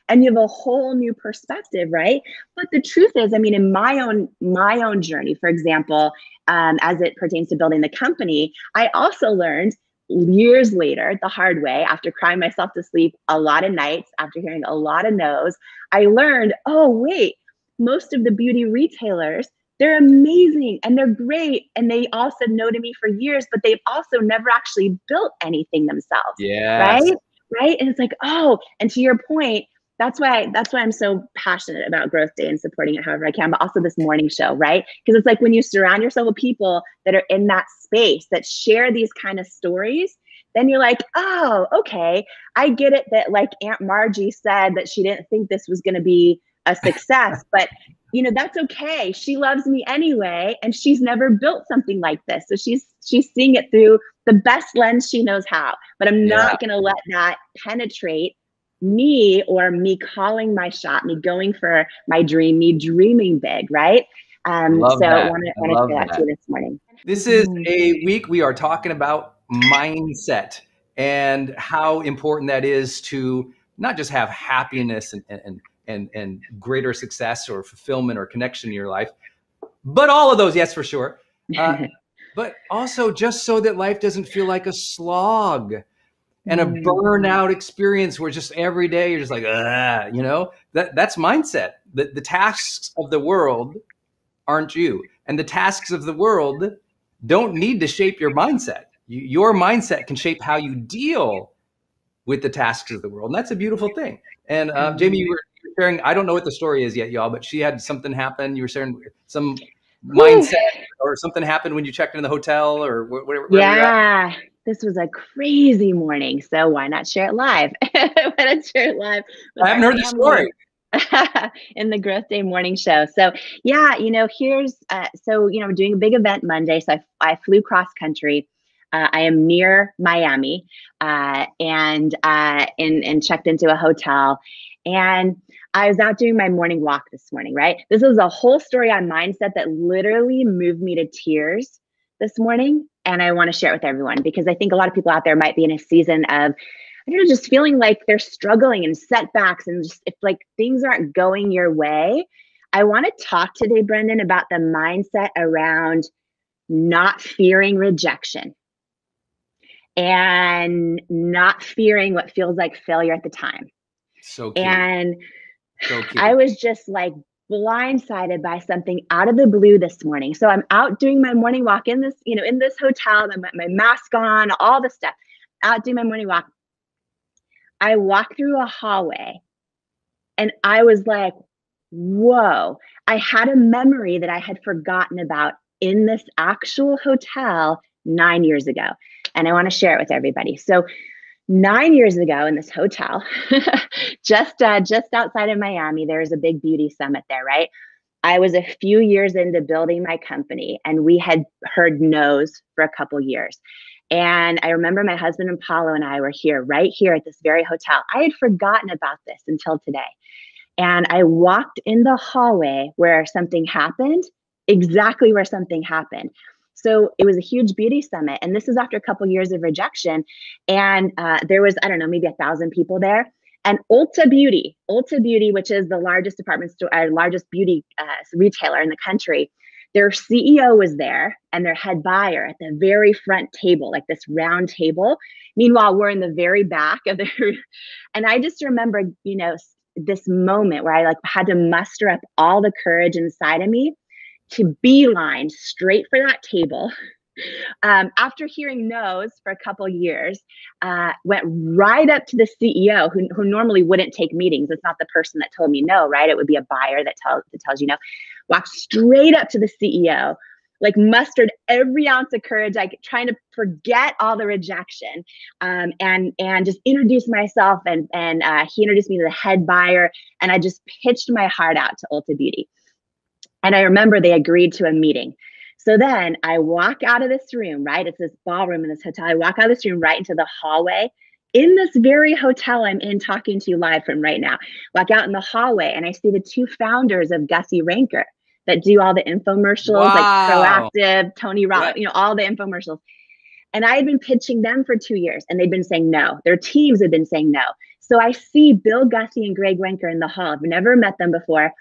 and you have a whole new perspective, right? But the truth is, I mean, in my own journey, for example, as it pertains to building the company, I also learned years later, the hard way, after crying myself to sleep a lot of nights, after hearing a lot of no's, I learned, oh, wait, most of the beauty retailers, they're amazing and they're great. And they all said no to me for years, but they've also never actually built anything themselves. Yes. Right. And it's like, oh, and to your point, that's why I'm so passionate about Growth Day and supporting it however I can, but also this morning show, right? Because it's like when you surround yourself with people that are in that space that share these kind of stories, then you're like, oh, okay, I get it that like Aunt Margie said that she didn't think this was going to be a success, but that's okay. She loves me anyway, and she's never built something like this. So she's seeing it through the best lens she knows how, but I'm not going to let that penetrate me, or me calling my shot, me going for my dream, me dreaming big, right? So I want to share that to you this morning. This is a week we are talking about mindset and how important that is to not just have happiness and greater success or fulfillment or connection in your life, but all of those, yes, for sure. But also just so that life doesn't feel like a slog and a burnout experience where just every day you're just like, that's mindset. The tasks of the world aren't you. And the tasks of the world don't need to shape your mindset. Your mindset can shape how you deal with the tasks of the world. And that's a beautiful thing. And Jamie, you were sharing, I don't know what the story is yet, y'all, but she had something happen. You were sharing some mindset or something happened when you checked in the hotel or wherever you're at. Yeah, this was a crazy morning. So why not share it live? Why not share it live with I haven't our heard the story. in the Growth Day morning show. So yeah, here's, doing a big event Monday. So I flew cross country. I am near Miami, and checked into a hotel, and I was out doing my morning walk this morning, right? This was a whole story on mindset that literally moved me to tears this morning. And I want to share it with everyone because I think a lot of people out there might be in a season of, I don't know, just feeling like they're struggling and setbacks and just if like things aren't going your way. I want to talk today, Brendan, about the mindset around not fearing rejection and not fearing what feels like failure at the time. So key. And so key. I was just like blindsided by something out of the blue this morning. So I'm out doing my morning walk in this, in this hotel, my mask on, all the stuff, out doing my morning walk. I walked through a hallway and I was like, whoa, I had a memory that I had forgotten about in this actual hotel 9 years ago. And I want to share it with everybody. So 9 years ago in this hotel, just outside of Miami, there's a big beauty summit there, right? I was a few years into building my company and we had heard no's for a couple years. And I remember my husband and Paulo and I were right here at this very hotel. I had forgotten about this until today. And I walked in the hallway where something happened, exactly where something happened. So it was a huge beauty summit. And this is after a couple years of rejection. And there was, I don't know, maybe 1,000 people there. And Ulta Beauty, which is the largest department store, largest beauty retailer in the country, their CEO was there and their head buyer at the very front table, like this round table. Meanwhile, we're in the very back of the, and I just remember, this moment where I like had to muster up all the courage inside of me to beeline straight for that table. After hearing no's for a couple years, went right up to the CEO who normally wouldn't take meetings. It's not the person that told me no, right? It would be a buyer that tells you no. Walked straight up to the CEO, like mustered every ounce of courage, like trying to forget all the rejection, and just introduced myself. And he introduced me to the head buyer, and I just pitched my heart out to Ulta Beauty. And I remember they agreed to a meeting. So then I walk out of this room, right? It's this ballroom in this hotel. I walk out of this room right into the hallway in this very hotel I'm in talking to you live from right now. Walk out in the hallway and I see the two founders of Gussie Ranker that do all the infomercials, like Proactive, Tony Robbins, all the infomercials. And I had been pitching them for 2 years and they'd been saying no. Their teams had been saying no. So I see Bill Gussie and Greg Ranker in the hall. I've never met them before.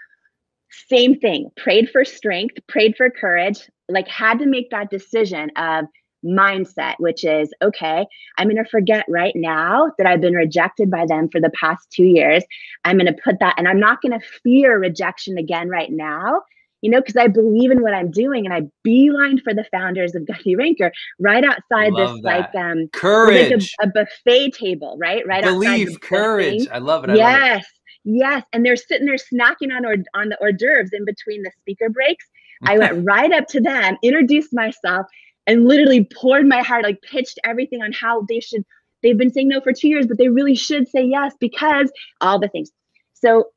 Same thing, prayed for strength, prayed for courage, like had to make that decision of mindset, which is, okay, I'm going to forget right now that I've been rejected by them for the past 2 years. I'm going to put that, and I'm not going to fear rejection again right now, because I believe in what I'm doing. And I beelined for the founders of Gussie Ranker right outside this, courage, like a buffet table, right? Right outside the courage. Thing. I love it. Yes. And they're sitting there snacking on the hors d'oeuvres in between the speaker breaks. I went right up to them, introduced myself, and literally poured my heart, like pitched everything on how they've been saying no for 2 years, but they really should say yes because all the things. So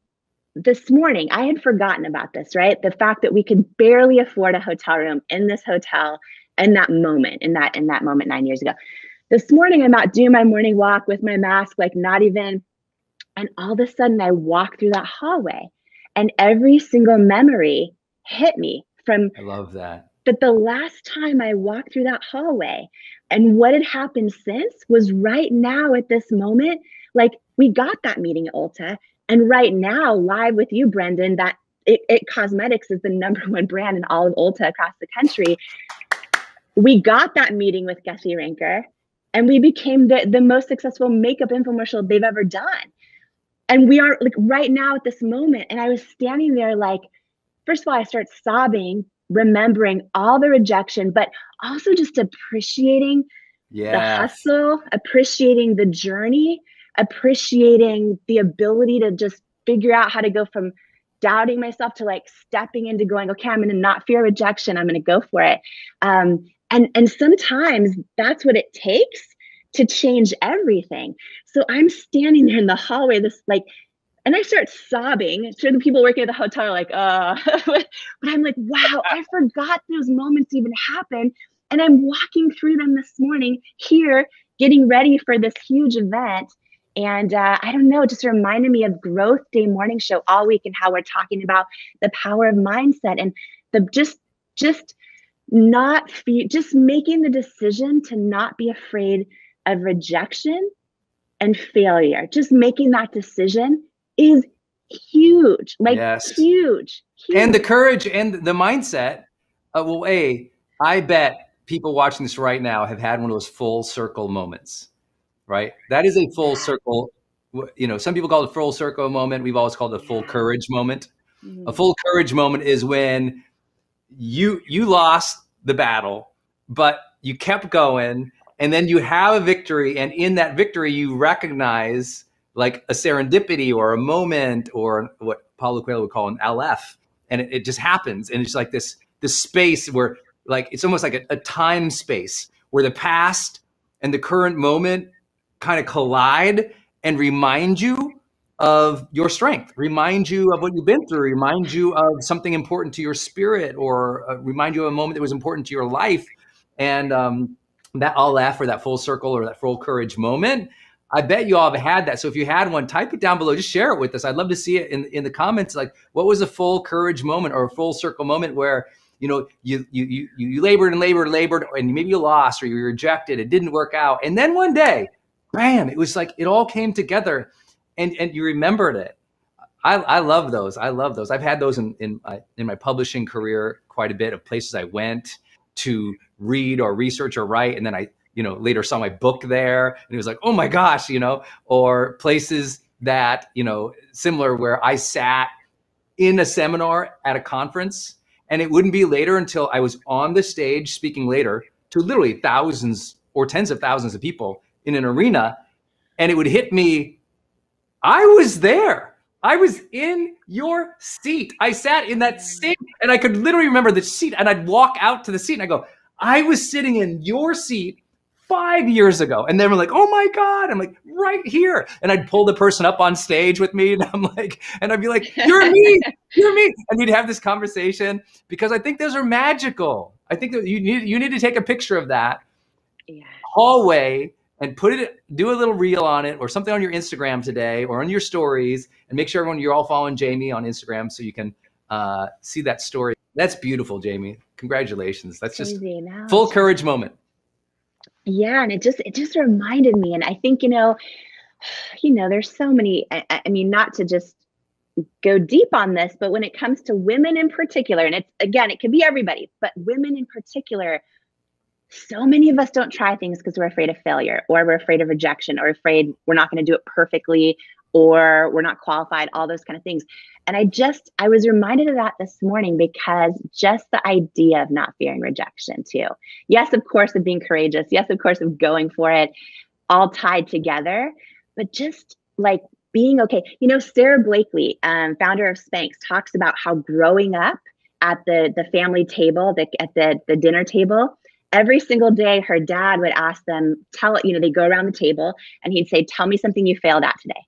this morning, I had forgotten about this, right? The fact that we could barely afford a hotel room in this hotel in that moment 9 years ago. This morning, I'm out doing my morning walk with my mask, like not even. And all of a sudden I walk through that hallway and every single memory hit me from. I love that. But the last time I walked through that hallway and what had happened since was right now at this moment, like we got that meeting at Ulta. And right now, live with you, Brendan, that It Cosmetics is the #1 brand in all of Ulta across the country. We got that meeting with Gussie Ranker and we became the most successful makeup infomercial they've ever done. And we are like right now at this moment. And I was standing there like, first of all, I start sobbing, remembering all the rejection, but also just appreciating the hustle, appreciating the journey, appreciating the ability to just figure out how to go from doubting myself to like stepping into going, okay, I'm going to not fear rejection. I'm going to go for it. And sometimes that's what it takes to change everything. So I'm standing there in the hallway, and I start sobbing. Sure, the people working at the hotel are like, but I'm like, wow, I forgot those moments even happened. And I'm walking through them this morning here, getting ready for this huge event. And I don't know, it just reminded me of Growth Day Morning Show all week and how we're talking about the power of mindset and the just making the decision to not be afraid of rejection and failure. Just making that decision is huge, like huge. And the courage and the mindset. I bet people watching this right now have had one of those full circle moments. Right? That is a full circle. Some people call it a full circle moment. We've always called it a full courage moment. Mm-hmm. A full courage moment is when you lost the battle, but you kept going, and then you have a victory. And in that victory, you recognize like a serendipity or a moment or what Paulo Coelho would call an LF. And it just happens. And it's like this space where like, it's almost like a time space where the past and the current moment kind of collide and remind you of your strength, remind you of what you've been through, remind you of something important to your spirit, or remind you of a moment that was important to your life. And that LF or that full circle or that full courage moment, I bet you all have had that. So if you had one, type it down below, just share it with us. I'd love to see it in the comments. Like, what was a full courage moment or a full circle moment where you labored and and maybe you lost or you were rejected, it didn't work out. And then one day, bam, it was like it all came together and you remembered it. I love those. I've had those in my publishing career quite a bit, of places I went to read or research or write. And then I, later saw my book there and it was like, oh my gosh, or places that, similar, where I sat in a seminar at a conference, and it wouldn't be later until I was on the stage speaking later to literally thousands or tens of thousands of people in an arena. And it would hit me, I was there. I was in your seat. I sat in that seat, and I could literally remember the seat, and I'd walk out to the seat and I go, I was sitting in your seat 5 years ago. And then we're like, oh my God, I'm like, right here. And I'd pull the person up on stage with me, and I'd be like, you're me. And we'd have this conversation, because I think those are magical. I think that you need to take a picture of that hallway and do a little reel on it or something on your Instagram today or on your stories, and make sure you're all following Jamie on Instagram so you can see that story. That's beautiful, Jamie. Congratulations. That's just full courage moment. Yeah. And it just reminded me. And I think, there's so many, I mean, not to just go deep on this, but when it comes to women in particular, and it can be everybody, but women in particular, so many of us don't try things because we're afraid of failure, or we're afraid of rejection, or afraid we're not going to do it perfectly, or we're not qualified, all those kind of things. And I was reminded of that this morning, because just the idea of not fearing rejection too. Yes, of course, of being courageous. Yes, of course, of going for it, all tied together, but just like being okay. Sarah Blakely, founder of Spanx, talks about how growing up at the family table, at the dinner table, every single day, her dad would ask them, they go around the table and he'd say, tell me something you failed at today.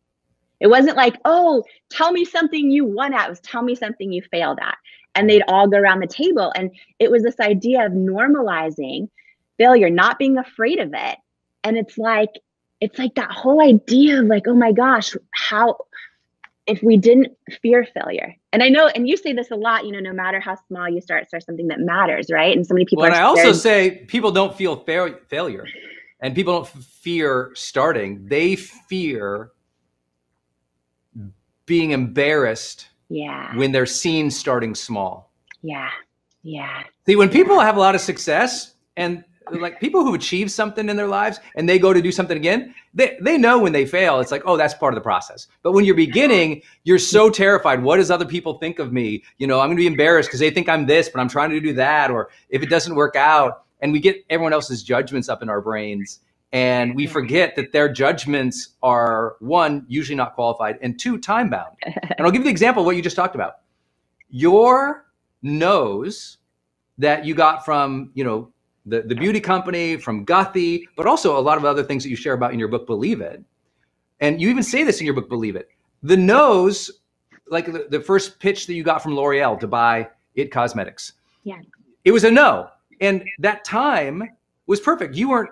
It wasn't like, oh, tell me something you won at. It was, tell me something you failed at. And they'd all go around the table. And it was this idea of normalizing failure, not being afraid of it. And it's like that whole idea of like, oh my gosh, if we didn't fear failure. And I know, and you say this a lot, no matter how small you start something that matters, right? And so many people and I also say people don't feel failure, and people don't fear starting. They fear being embarrassed when they're seen starting small. Yeah. See, when people have a lot of success, and like people who achieve something in their lives and they go to do something again, they know when they fail, it's like, oh, that's part of the process. But when you're beginning, you're so terrified. What does other people think of me? I'm going to be embarrassed because they think I'm this, but I'm trying to do that. Or if it doesn't work out, and we get everyone else's judgments up in our brains. And we forget that their judgments are, one, usually not qualified, and two, time bound. And I'll give you the example of what you just talked about. Your nose that you got from, the beauty company, from Guthie, but also a lot of other things that you share about in your book, Believe It. And you even say this in your book, Believe It. The nose, like the first pitch that you got from L'Oreal to buy It Cosmetics. Yeah. It was a no. And that time was perfect. You weren't,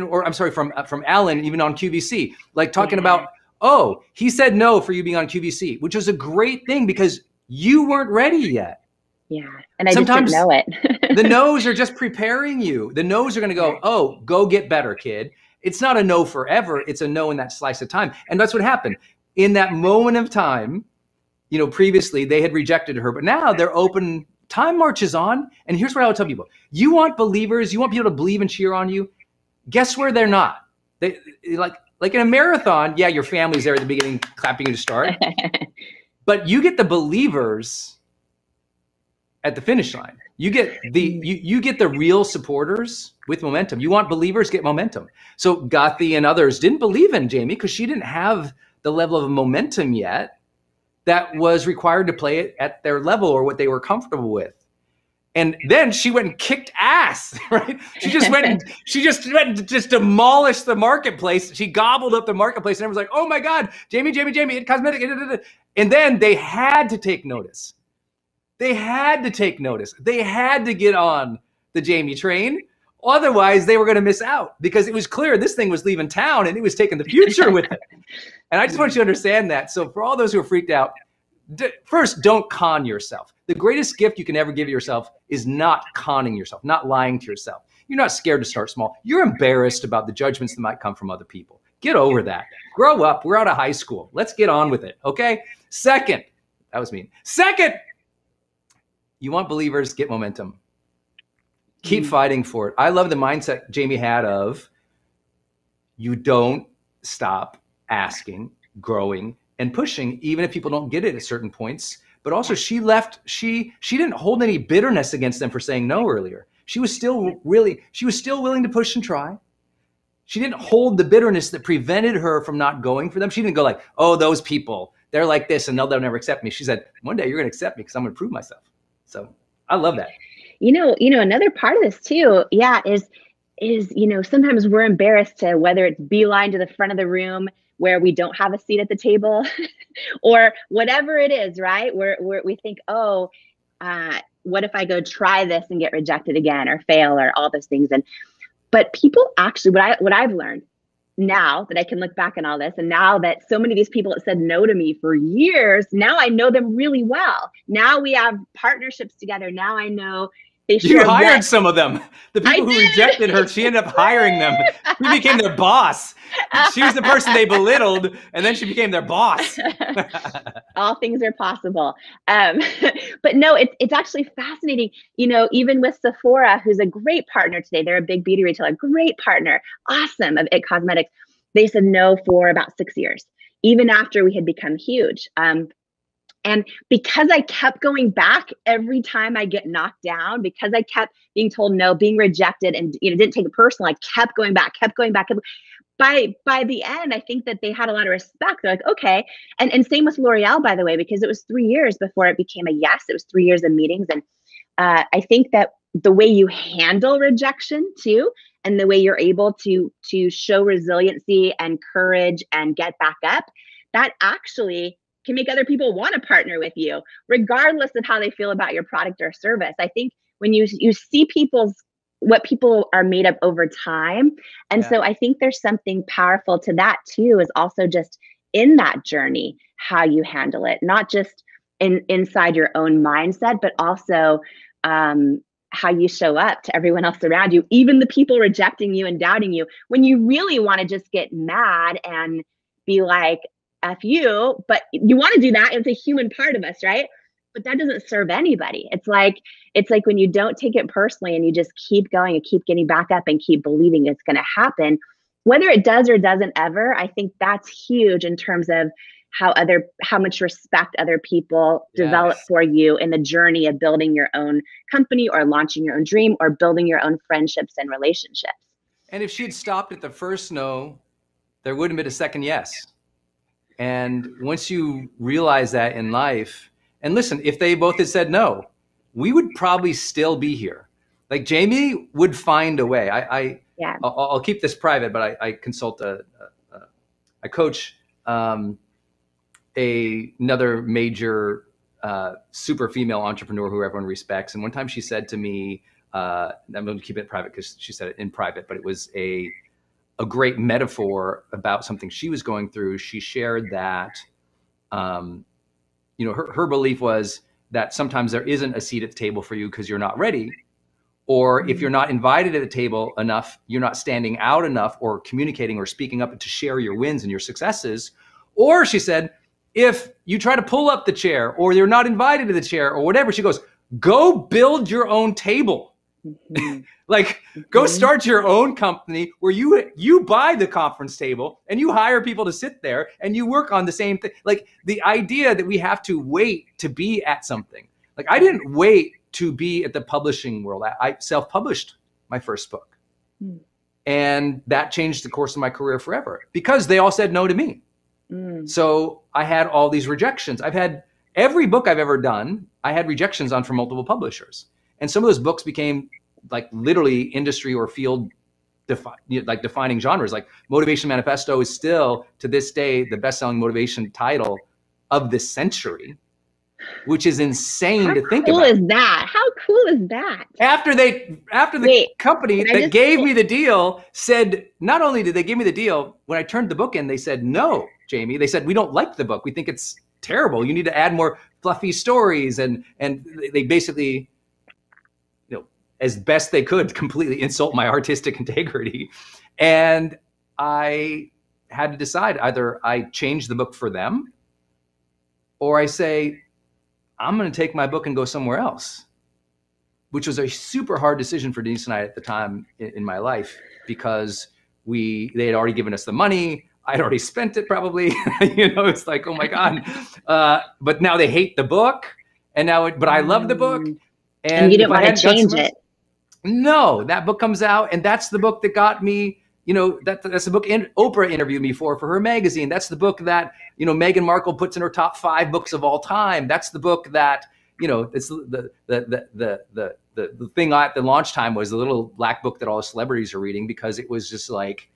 or I'm sorry, from Alan, even on QVC, like talking about, oh, he said no for you being on QVC, which was a great thing because you weren't ready yet. Yeah. And I sometimes just didn't know it. The no's are just preparing you. The no's are going to go, oh, go get better, kid. It's not a no forever. It's a no in that slice of time. And that's what happened. In that moment of time, previously they had rejected her, but now they're open. Time marches on. And here's what I would tell people. You want believers, you want people to believe and cheer on you. Guess where they're not? They like in a marathon, yeah, your family's there at the beginning clapping you to start. But you get the believers at the finish line. You get you get the real supporters with momentum. You want believers, get momentum. So Guthie and others didn't believe in Jamie because she didn't have the level of momentum yet that was required to play it at their level or what they were comfortable with. And then she went and kicked ass, right? She just went and just demolished the marketplace. She gobbled up the marketplace and everyone's like, oh my God, Jamie, It Cosmetic. And then they had to take notice. They had to take notice. They had to get on the Jamie train. Otherwise, they were going to miss out because it was clear this thing was leaving town and it was taking the future with it. And I just want you to understand that. So for all those who are freaked out, first, don't con yourself. The greatest gift you can ever give yourself is not conning yourself, not lying to yourself. You're not scared to start small. You're embarrassed about the judgments that might come from other people. Get over that. Grow up. We're out of high school. Let's get on with it, okay? Second, that was mean. Second, you want believers, get momentum. Keep fighting for it. I love the mindset Jamie had of you don't stop asking, growing, and pushing, even if people don't get it at certain points. But also she didn't hold any bitterness against them for saying no earlier. She was still willing to push and try. She didn't hold the bitterness that prevented her from not going for them. She didn't go like, oh, those people, they're like this and they'll never accept me. She said, one day you're going to accept me because I'm going to prove myself. So I love that. Another part of this too, is sometimes we're embarrassed to whether it's beeline to the front of the room where we don't have a seat at the table or whatever it is, right? We think, what if I go try this and get rejected again or fail or all those things. But people actually, what I've learned now that I can look back on all this, and now that so many of these people that said no to me for years, now I know them really well. Now we have partnerships together. Now I know they You hired some of them. The people who rejected her, she ended up hiring them. You became their boss. She was the person they belittled, and then she became their boss. All things are possible. But no, it's actually fascinating. Even with Sephora, who's a great partner today, they're a big beauty retailer, great partner, awesome, of It Cosmetics. They said no for about 6 years, even after we had become huge. And because I kept going back every time I get knocked down, because I kept being told no, being rejected, and didn't take it personal, I kept going back. By the end, I think that they had a lot of respect. They're like, okay. And same with L'Oreal, by the way, because it was 3 years before it became a yes. It was 3 years of meetings. And I think that the way you handle rejection too, and the way you're able to show resiliency and courage and get back up, that actually can make other people want to partner with you, regardless of how they feel about your product or service. I think when you see what people are made of over time. And so I think there's something powerful to that too, is also just in that journey, how you handle it, not just inside your own mindset, but also how you show up to everyone else around you, even the people rejecting you and doubting you, when you really want to just get mad and be like, F you, but you want to do that. It's a human part of us, right? But that doesn't serve anybody. It's like when you don't take it personally and you just keep going and keep getting back up and keep believing it's going to happen, whether it does or doesn't ever. I think that's huge in terms of how much respect other people develop for you in the journey of building your own company or launching your own dream or building your own friendships and relationships. And if she had stopped at the first no, there wouldn't have been a second yes. And once you realize that in life, and listen, if they both had said no, we would probably still be here. Like Jamie would find a way. I'll keep this private, but I consult I coach another major super female entrepreneur who everyone respects. And one time she said to me, I'm going to keep it private because she said it in private, but it was a great metaphor about something she was going through. She shared that, her belief was that sometimes there isn't a seat at the table for you because you're not ready. Or if you're not invited at the table enough, you're not standing out enough or communicating or speaking up to share your wins and your successes. Or she said, if you try to pull up the chair or you're not invited to the chair or whatever, she goes, go build your own table. Go start your own company where you buy the conference table and you hire people to sit there and you work on the same thing. Like the idea that we have to wait to be at something. Like I didn't wait to be at the publishing world. I self-published my first book. And that changed the course of my career forever because they all said no to me. So I had all these rejections. I've had every book I've ever done, I had rejections on from multiple publishers. And some of those books became like literally industry or field defining genres. Like Motivation Manifesto is still to this day the best-selling motivation title of this century, which is insane to think about. How cool is that? How cool is that? After the company that gave me the deal said, not only did they give me the deal, when I turned the book in, they said, no, Jamie. They said, we don't like the book. We think it's terrible. You need to add more fluffy stories. And they basically, as best they could, completely insult my artistic integrity. And I had to decide, either I change the book for them or I say, I'm going to take my book and go somewhere else, which was a super hard decision for Denise and I at the time in my life, because they had already given us the money. I'd already spent it probably, it's like, oh my God. But now they hate the book but I love the book. And you didn't want to change it. No, that book comes out, and that's the book that got me, that's the book Oprah interviewed me for her magazine. That's the book that, Meghan Markle puts in her top 5 books of all time. That's the book that, it's the thing at the launch time was the little black book that all the celebrities are reading, because it was just like,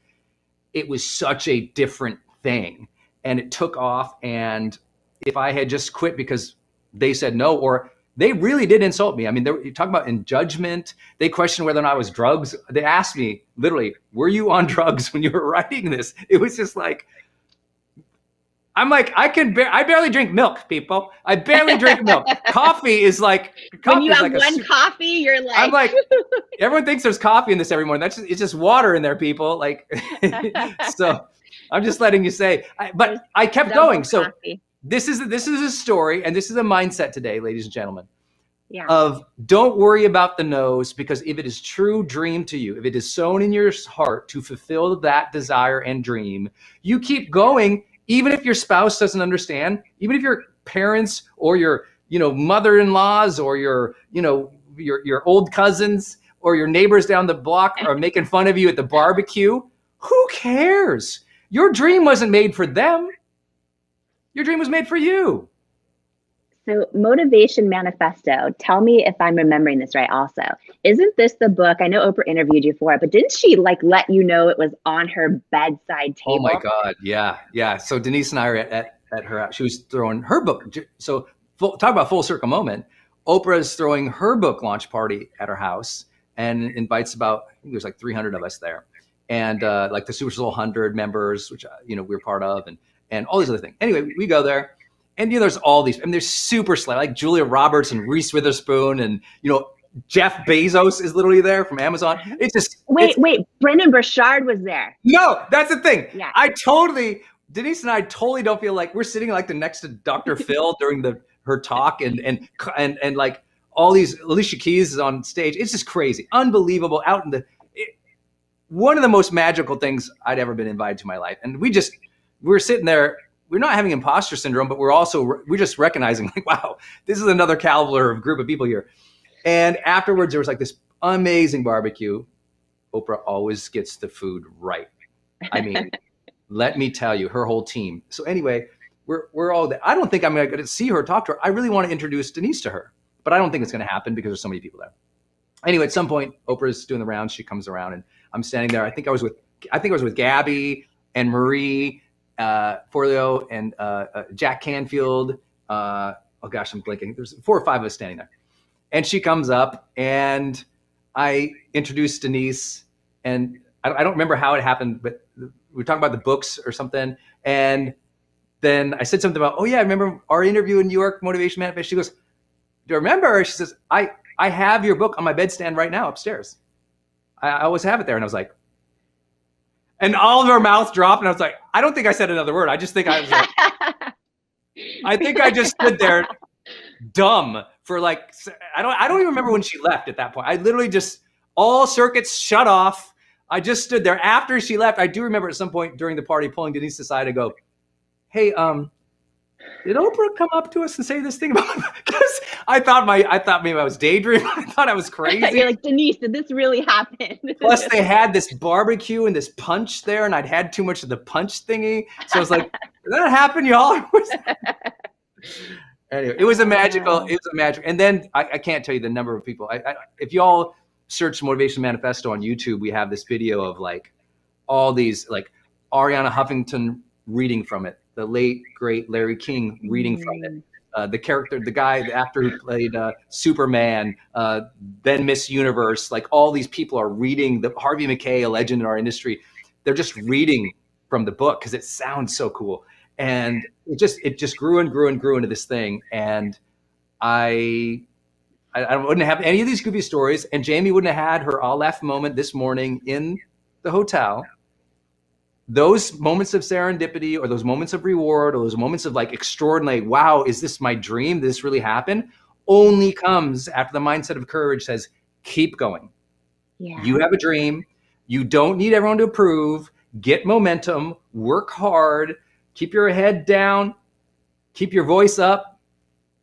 it was such a different thing, and it took off. And if I had just quit because they said no, or they really did insult me. I mean, you talk about in judgment. They questioned whether or not I was drugs. They asked me literally, were you on drugs when you were writing this? It was just like, I'm like, I barely drink milk, people. I barely drink milk. Coffee is like, when you have one coffee, you're like, I'm like, everyone thinks there's coffee in this every morning. It's just water in there, people. Like, so I'm just letting you say, but I kept going. So this is a story, and this is a mindset today, ladies and gentlemen, of don't worry about the no's, because if it is true dream to you, if it is sown in your heart to fulfill that desire and dream, you keep going, even if your spouse doesn't understand, even if your parents or your, mother-in-laws or your old cousins or your neighbors down the block are making fun of you at the barbecue. Who cares? Your dream wasn't made for them. Your dream was made for you. So Motivation Manifesto, tell me if I'm remembering this right also. Isn't this the book? I know Oprah interviewed you for it, but didn't she let you know it was on her bedside table? Oh my God. Yeah. Yeah. So Denise and I are at her house. She was throwing her book. So talk about full circle moment. Oprah is throwing her book launch party at her house and invites about, I think there's like 300 of us there. And like the Super Soul 100 members, which, we're part of, and all these other things. Anyway, we go there, and there's all these, and they're super slick, like Julia Roberts and Reese Witherspoon, and Jeff Bezos is literally there from Amazon. It's just wait, Brendan Burchard was there. No, that's the thing. Yeah, Denise and I totally don't feel like we're sitting like the next to Dr. Phil during her talk, and like all these, Alicia Keys is on stage. It's just crazy, unbelievable. One of the most magical things I'd ever been invited to in my life, and we're sitting there, we're not having imposter syndrome, but we're just recognizing like, wow, this is another caliber of group of people here. And afterwards, there was like this amazing barbecue. Oprah always gets the food right. I mean, let me tell you, her whole team. So anyway, we're all there. I don't think I'm going to see her, talk to her. I really want to introduce Denise to her, but I don't think it's going to happen because there's so many people there. Anyway, at some point, Oprah's doing the rounds. She comes around, and I'm standing there. I think I was with Gabby and Marie Forleo and Jack Canfield. Oh gosh, I'm blinking. There's 4 or 5 of us standing there, and she comes up, and I introduced Denise, and I don't remember how it happened, but we were talking about the books or something, and then I said something about, oh yeah, I remember our interview in New York, Motivation Manifest. She goes, do you remember? She says, I have your book on my bedstand right now upstairs. I always have it there. And I was like, and all of our mouths dropped. And I was like, I don't think I said another word. I just think I was like, I think I just stood there dumb for like, I don't even remember when she left at that point. I literally just, all circuits shut off. I just stood there after she left. I do remember at some point during the party pulling Denise aside and go, hey, did Oprah come up to us and say this thing about me? Because I thought maybe I was daydreaming. I thought I was crazy. You're like, Denise, did this really happen? Plus they had this barbecue and this punch there, and I'd had too much of the punch thingy. So I was like, did that happen, y'all? Anyway, it was a magical. And then I can't tell you the number of people. If y'all search Motivation Manifesto on YouTube, we have this video of like all these, like Ariana Huffington reading from it, the late great Larry King reading from it, the actor who played Superman, then Miss Universe, like all these people are reading, the Harvey Mackay, a legend in our industry. They're just reading from the book because it sounds so cool. And it just grew and grew and grew into this thing. And I wouldn't have any of these goofy stories, and Jamie wouldn't have had her all laugh moment this morning in the hotel. Those moments of serendipity, or those moments of reward, or those moments of like extraordinary, wow, is this my dream? Did this really happen? Only comes after the mindset of courage says, keep going. Yeah. You have a dream. You don't need everyone to approve. Get momentum, work hard, keep your head down, keep your voice up,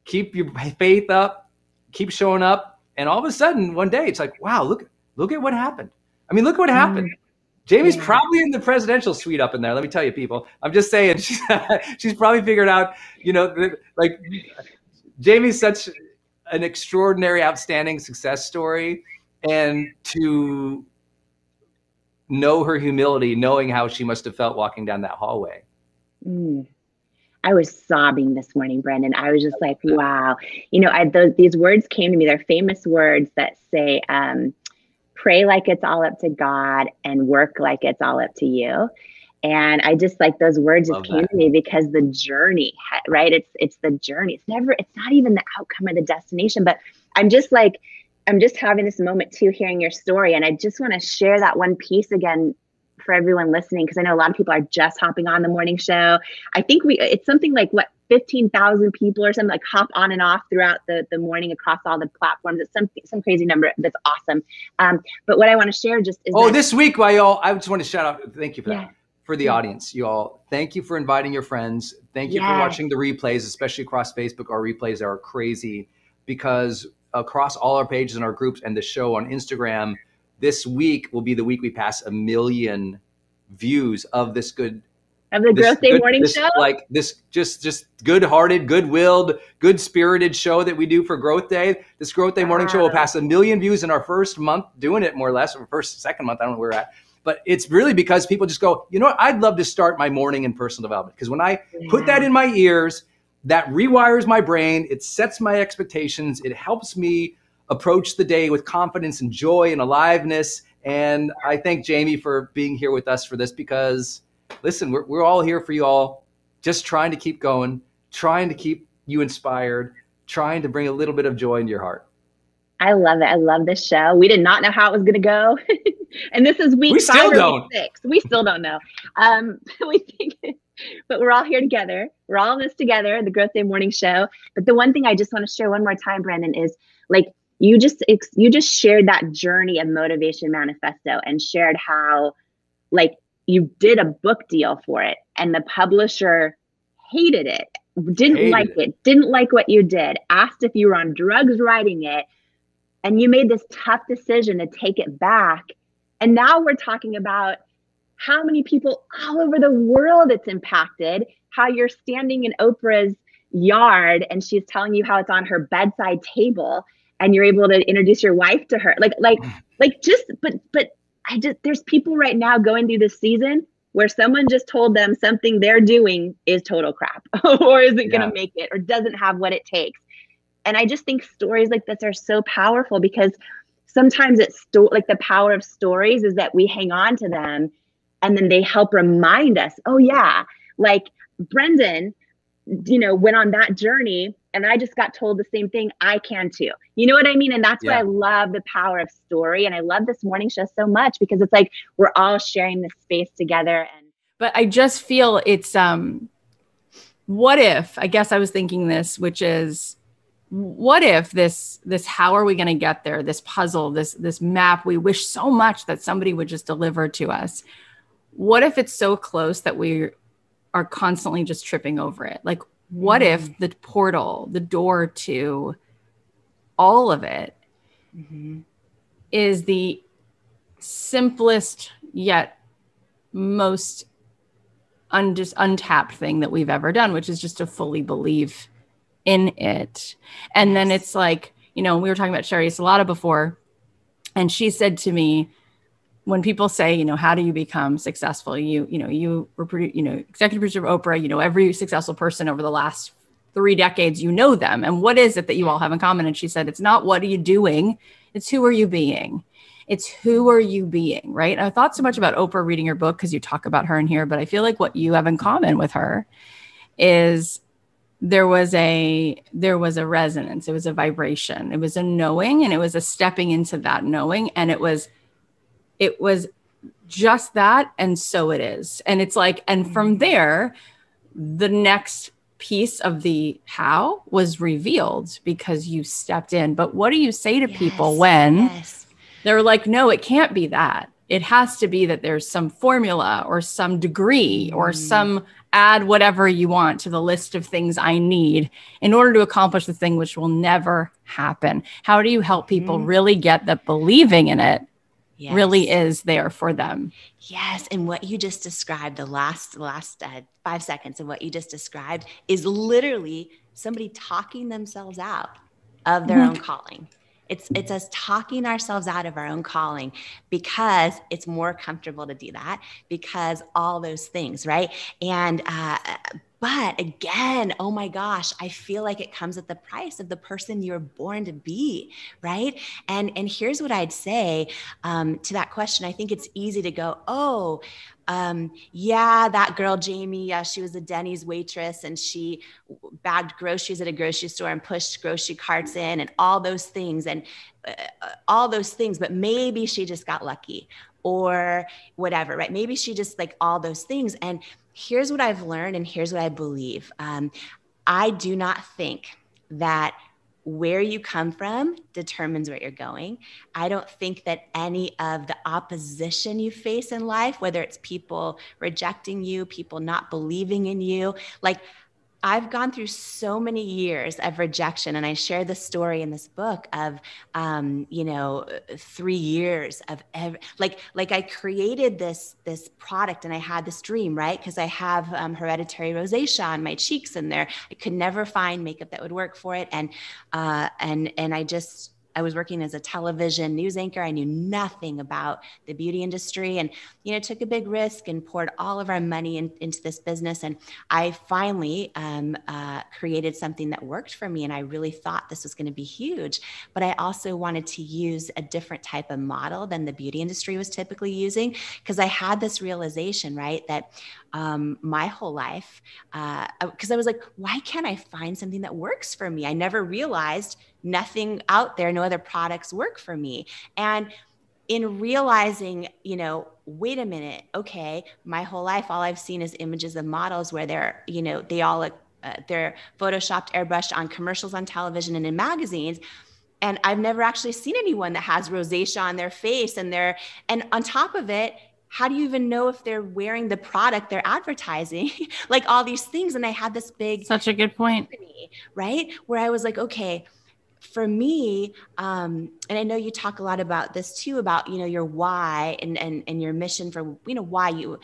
keep your faith up, keep showing up. And all of a sudden, one day, it's like, wow, look at what happened. I mean, look what happened. Jamie's probably in the presidential suite up in there. Let me tell you, people. I'm just saying, she's probably figured out, like Jamie's such an extraordinary, outstanding success story. And to know her humility, knowing how she must have felt walking down that hallway. I was sobbing this morning, Brendan. I was just like, wow. These words came to me. They're famous words that say, pray like it's all up to God and work like it's all up to you. And I just like those words just came to me because the journey, right? It's the journey. It's not even the outcome or the destination, but I'm just having this moment too, hearing your story. And I just want to share that one piece again for everyone listening, because I know a lot of people are just hopping on the morning show. I think it's something like 15,000 people or something, like hop on and off throughout the morning across all the platforms. It's some crazy number that's awesome. But what I want to share just is this week, I just want to shout out, thank you for that, for the audience, you all. Thank you for inviting your friends. Thank you for watching the replays, especially across Facebook. Our replays are crazy because across all our pages and our groups and the show on Instagram, this week will be the week we pass 1 million views of this Growth Day morning show. Like this, just good-hearted, good-willed, good-spirited show that we do for Growth Day. This Growth Day morning show will pass 1 million views in our first month doing it, more or less, or second month. I don't know where we're at. But it's really because people just go, you know what? I'd love to start my morning in personal development. Because when I put that in my ears, that rewires my brain. It sets my expectations. It helps me approach the day with confidence and joy and aliveness. And I thank Jamie for being here with us for this, because listen, we're all here for you all, just trying to keep going, trying to keep you inspired, trying to bring a little bit of joy into your heart. I love it. I love this show. We did not know how it was going to go. And this is week 5 or week 6. We still don't know. But we're all here together. We're all in this together, the Growth Day morning show. But the one thing I just want to share one more time, Brandon, is like, you just shared that journey of Motivation Manifesto and shared how like you did a book deal for it and the publisher hated it, didn't like what you did, asked if you were on drugs writing it, and you made this tough decision to take it back And now we're talking about how many people all over the world it's impacted, how you're standing in Oprah's yard and she's telling you how it's on her bedside table and you're able to introduce your wife to her. But there's people right now going through this season where someone just told them something they're doing is total crap or isn't going to make it or doesn't have what it takes. And I just think stories like this are so powerful because sometimes like the power of stories is that we hang on to them and then they help remind us, oh yeah, like Brendan, went on that journey and I just got told the same thing. I can too. You know what I mean? And that's why I love the power of story. And I love this morning show so much because it's like, we're all sharing this space together. But I just feel it's, what if, I guess I was thinking this, which is, what if this, how are we going to get there? This puzzle, this map, we wish so much that somebody would just deliver to us. What if it's so close that we are constantly just tripping over it? Like, what if the portal, the door to all of it is the simplest yet most untapped thing that we've ever done, which is just to fully believe in it. And then it's like, we were talking about Sherry Salata before, and she said to me, when people say, how do you become successful? You were executive producer of Oprah, every successful person over the last 3 decades, them. And what is it that you all have in common? And she said, it's not what are you doing? It's who are you being? It's who are you being, right? And I thought so much about Oprah reading your book because you talk about her in here, but I feel like what you have in common with her is there was a resonance. It was a vibration. It was a knowing, and it was a stepping into that knowing. And it was just that. And so it is. And it's like, and from there, the next piece of the how was revealed because you stepped in. But what do you say to people when they're like, no, it can't be that. It has to be that there's some formula or some degree or some add whatever you want to the list of things I need in order to accomplish the thing, which will never happen. How do you help people really get that believing in it really is there for them? Yes. And what you just described, the last 5 seconds of what you just described is literally somebody talking themselves out of their own calling. It's us talking ourselves out of our own calling because it's more comfortable to do that because all those things, right? And, but again, oh my gosh, I feel like it comes at the price of the person you're born to be, right? And here's what I'd say to that question. I think it's easy to go, yeah, that girl, Jamie, she was a Denny's waitress and she bagged groceries at a grocery store and pushed grocery carts in and all those things but maybe she just got lucky or whatever, right? Maybe she just like all those things. And here's what I've learned and here's what I believe. I do not think that where you come from determines where you're going. I don't think that any of the opposition you face in life, whether it's people rejecting you, people not believing in you, like I've gone through so many years of rejection, and I share the story in this book of, 3 years of like I created this product, and I had this dream, right? Because I have hereditary rosacea on my cheeks, and I could never find makeup that would work for it, and I was working as a television news anchor. I knew nothing about the beauty industry and, took a big risk and poured all of our money into this business. And I finally created something that worked for me. And I really thought this was going to be huge. But I also wanted to use a different type of model than the beauty industry was typically using, because I had this realization, right, that my whole life, because I was like, why can't I find something that works for me? I never realized nothing out there, no other products work for me. And in realizing, wait a minute, okay, my whole life, all I've seen is images of models where they're, they all look, they're photoshopped, airbrushed on commercials on television and in magazines. And I've never actually seen anyone that has rosacea on their face and on top of it, how do you even know if they're wearing the product they're advertising? Like all these things. And I had this big, such a good point, right? Where I was like, okay, for me, and I know you talk a lot about this too, about, your why and your mission for, why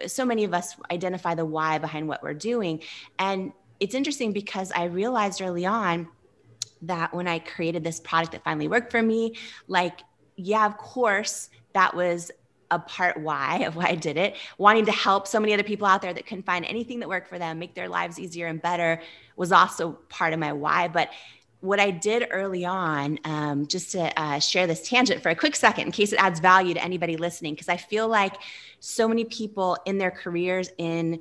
so many of us identify the why behind what we're doing. And it's interesting because I realized early on that when I created this product that finally worked for me, like, yeah, of course, that was a part why of why I did it. Wanting to help so many other people out there that couldn't find anything that worked for them, make their lives easier and better, was also part of my why. But what I did early on, just to share this tangent for a quick second, in case it adds value to anybody listening, because I feel like so many people in their careers, when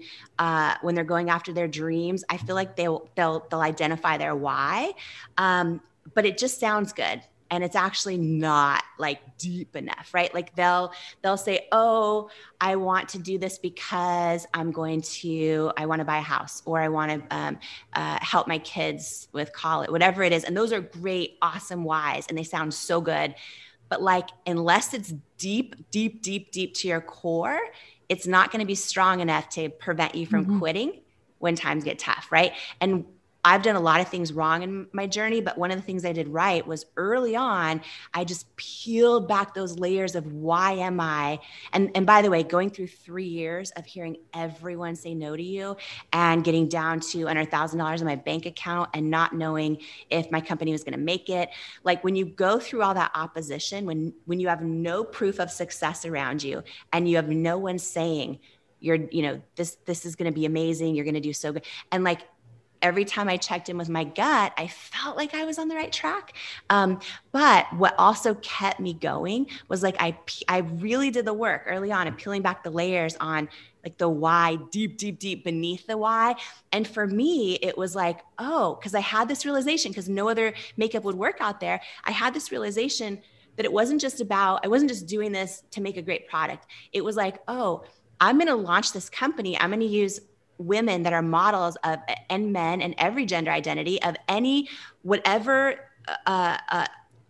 they're going after their dreams, I feel like they'll identify their why, but it just sounds good. And it's actually not like deep enough, right? Like they'll say, oh, I want to do this because I want to buy a house, or I want to help my kids with college, whatever it is. And those are great, awesome whys. And they sound so good. But like, unless it's deep, deep, deep, deep to your core, it's not going to be strong enough to prevent you from quitting when times get tough, right? And I've done a lot of things wrong in my journey, but one of the things I did right was early on, I just peeled back those layers of why am I? And by the way, going through 3 years of hearing everyone say no to you and getting down to under $1,000 in my bank account and not knowing if my company was going to make it. Like when you go through all that opposition, when you have no proof of success around you and you have no one saying this is going to be amazing, you're going to do so good. And like, every time I checked in with my gut, I felt like I was on the right track. But what also kept me going was like, I really did the work early on of peeling back the layers on like the why, deep, deep, deep beneath the why. And for me, it was like, oh, because I had this realization, because no other makeup would work out there. I had this realization that I wasn't just doing this to make a great product. It was like, oh, I'm going to launch this company. I'm going to use women that are models of, and men and every gender identity of whatever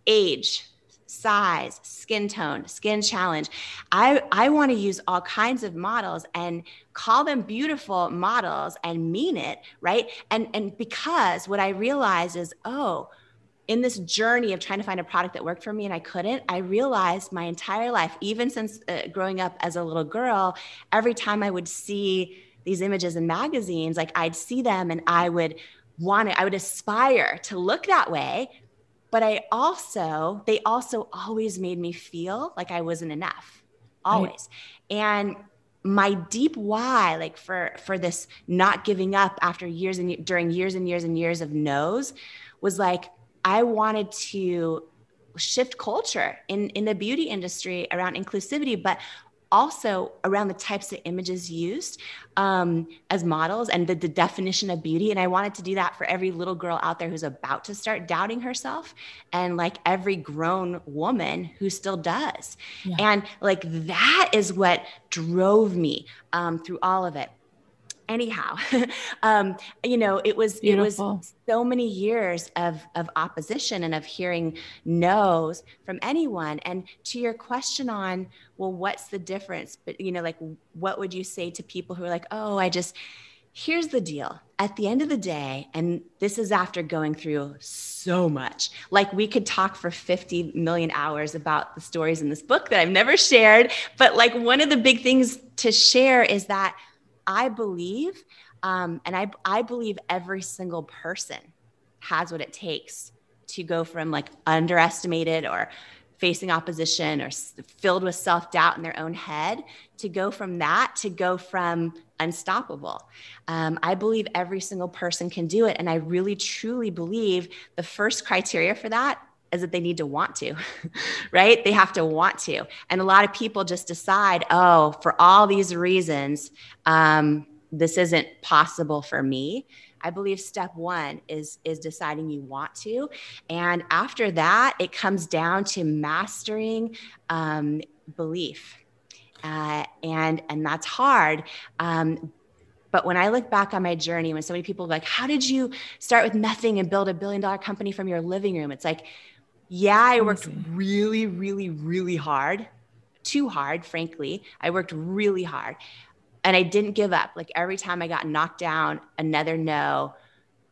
age, size, skin tone, skin challenge. I want to use all kinds of models and call them beautiful models and mean it, right? And because what I realized is, oh, in this journey of trying to find a product that worked for me and I couldn't, I realized my entire life, even since growing up as a little girl, every time I would see these images in magazines, like I'd see them and I would aspire to look that way. But they also always made me feel like I wasn't enough, always. Right. And my deep why, like for this not giving up after during years and years and years of no's, was like, I wanted to shift culture in the beauty industry around inclusivity, but also around the types of images used as models and the definition of beauty. And I wanted to do that for every little girl out there who's about to start doubting herself, and like every grown woman who still does. Yeah. And like, that is what drove me through all of it. Anyhow, it was so many years of opposition and of hearing no's from anyone. And to your question on, well, what's the difference? But, like, what would you say to people who are like, oh, here's the deal. At the end of the day, and this is after going through so much, like we could talk for 50 million hours about the stories in this book that I've never shared. But like, one of the big things to share is that I believe, and I believe every single person has what it takes to go from like underestimated or facing opposition or filled with self-doubt in their own head, to go from unstoppable. I believe every single person can do it. And I really, truly believe the first criteria for that is that they need to want to, right? They have to want to. And a lot of people just decide, oh, for all these reasons, this isn't possible for me. I believe step one is deciding you want to. And after that, it comes down to mastering belief. And that's hard. But when I look back on my journey, when so many people are like, how did you start with nothing and build $1 billion company from your living room? It's like, yeah, I worked really, really, really hard. Too hard, frankly. I worked really hard. And I didn't give up. Like every time I got knocked down, another no,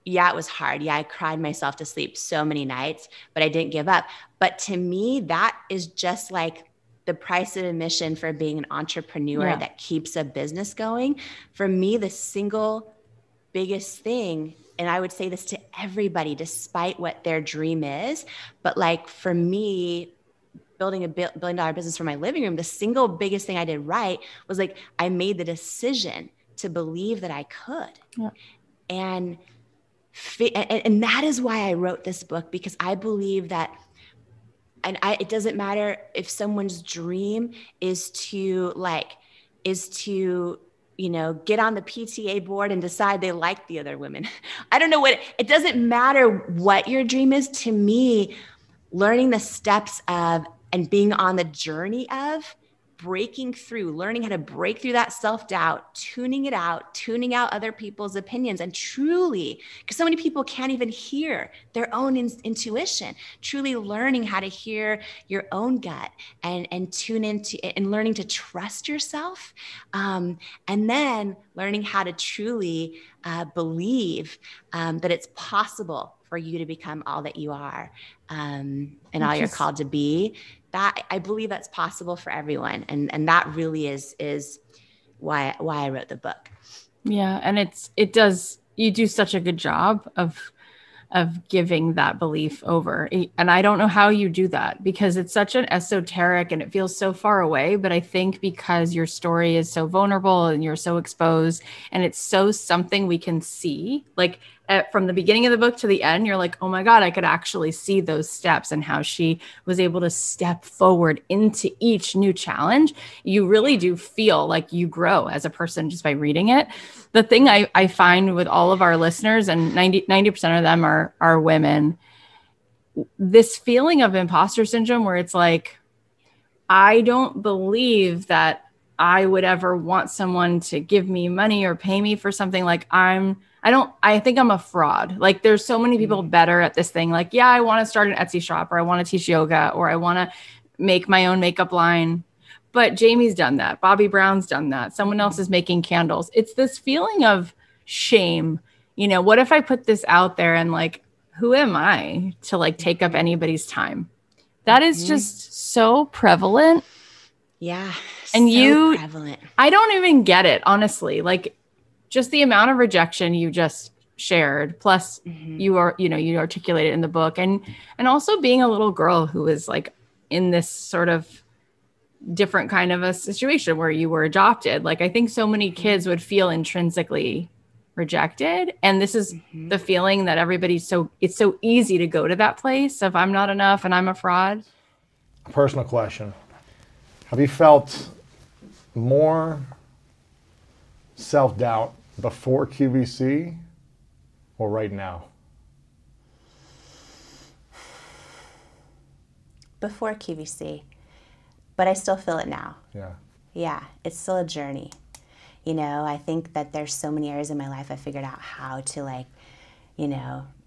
yeah, it was hard. Yeah, I cried myself to sleep so many nights, but I didn't give up. But to me, that is just like the price of admission for being an entrepreneur that keeps a business going. For me, the single biggest thing, and I would say this to everybody, despite what their dream is, but like for me, building a $1 billion business from my living room, the single biggest thing I did right was like, I made the decision to believe that I could. Yeah. And that is why I wrote this book, because I believe that, it doesn't matter if someone's dream is to get on the PTA board and decide they like the other women. I don't know it doesn't matter what your dream is. To me, learning the steps of and being on the journey of breaking through, learning how to break through that self-doubt, tuning it out, tuning out other people's opinions, and truly, because so many people can't even hear their own intuition, truly learning how to hear your own gut and tune into and learning to trust yourself. And then learning how to truly believe that it's possible for you to become all that you are and all you're called to be. That I believe that's possible for everyone. And that really is why I wrote the book. Yeah. And you do such a good job of giving that belief over. And I don't know how you do that, because it's such an esoteric and it feels so far away. But I think because your story is so vulnerable and you're so exposed and it's so something we can see, like from the beginning of the book to the end, you're like, oh my God, I could actually see those steps and how she was able to step forward into each new challenge. You really do feel like you grow as a person just by reading it. The thing I find with all of our listeners, and 90% of them are women, this feeling of imposter syndrome where it's like, I don't believe that I would ever want someone to give me money or pay me for something. Like I think I'm a fraud. Like there's so many people better at this thing. Like, yeah, I want to start an Etsy shop, or I want to teach yoga, or I want to make my own makeup line. But Jamie's done that. Bobby Brown's done that. Someone else is making candles. It's this feeling of shame. What if I put this out there and like, who am I to like take up anybody's time? That is just so prevalent. Yeah. And so prevalent. I don't even get it, honestly. Like just the amount of rejection you just shared, plus you articulated in the book, and also being a little girl who is like in this sort of different kind of a situation where you were adopted. Like I think so many kids would feel intrinsically rejected, and this is the feeling that it's so easy to go to that place of I'm not enough and I'm a fraud. A personal question. Have you felt more self-doubt before QVC or right now? Before QVC, but I still feel it now. Yeah. Yeah, it's still a journey. I think that there's so many areas in my life I figured out how to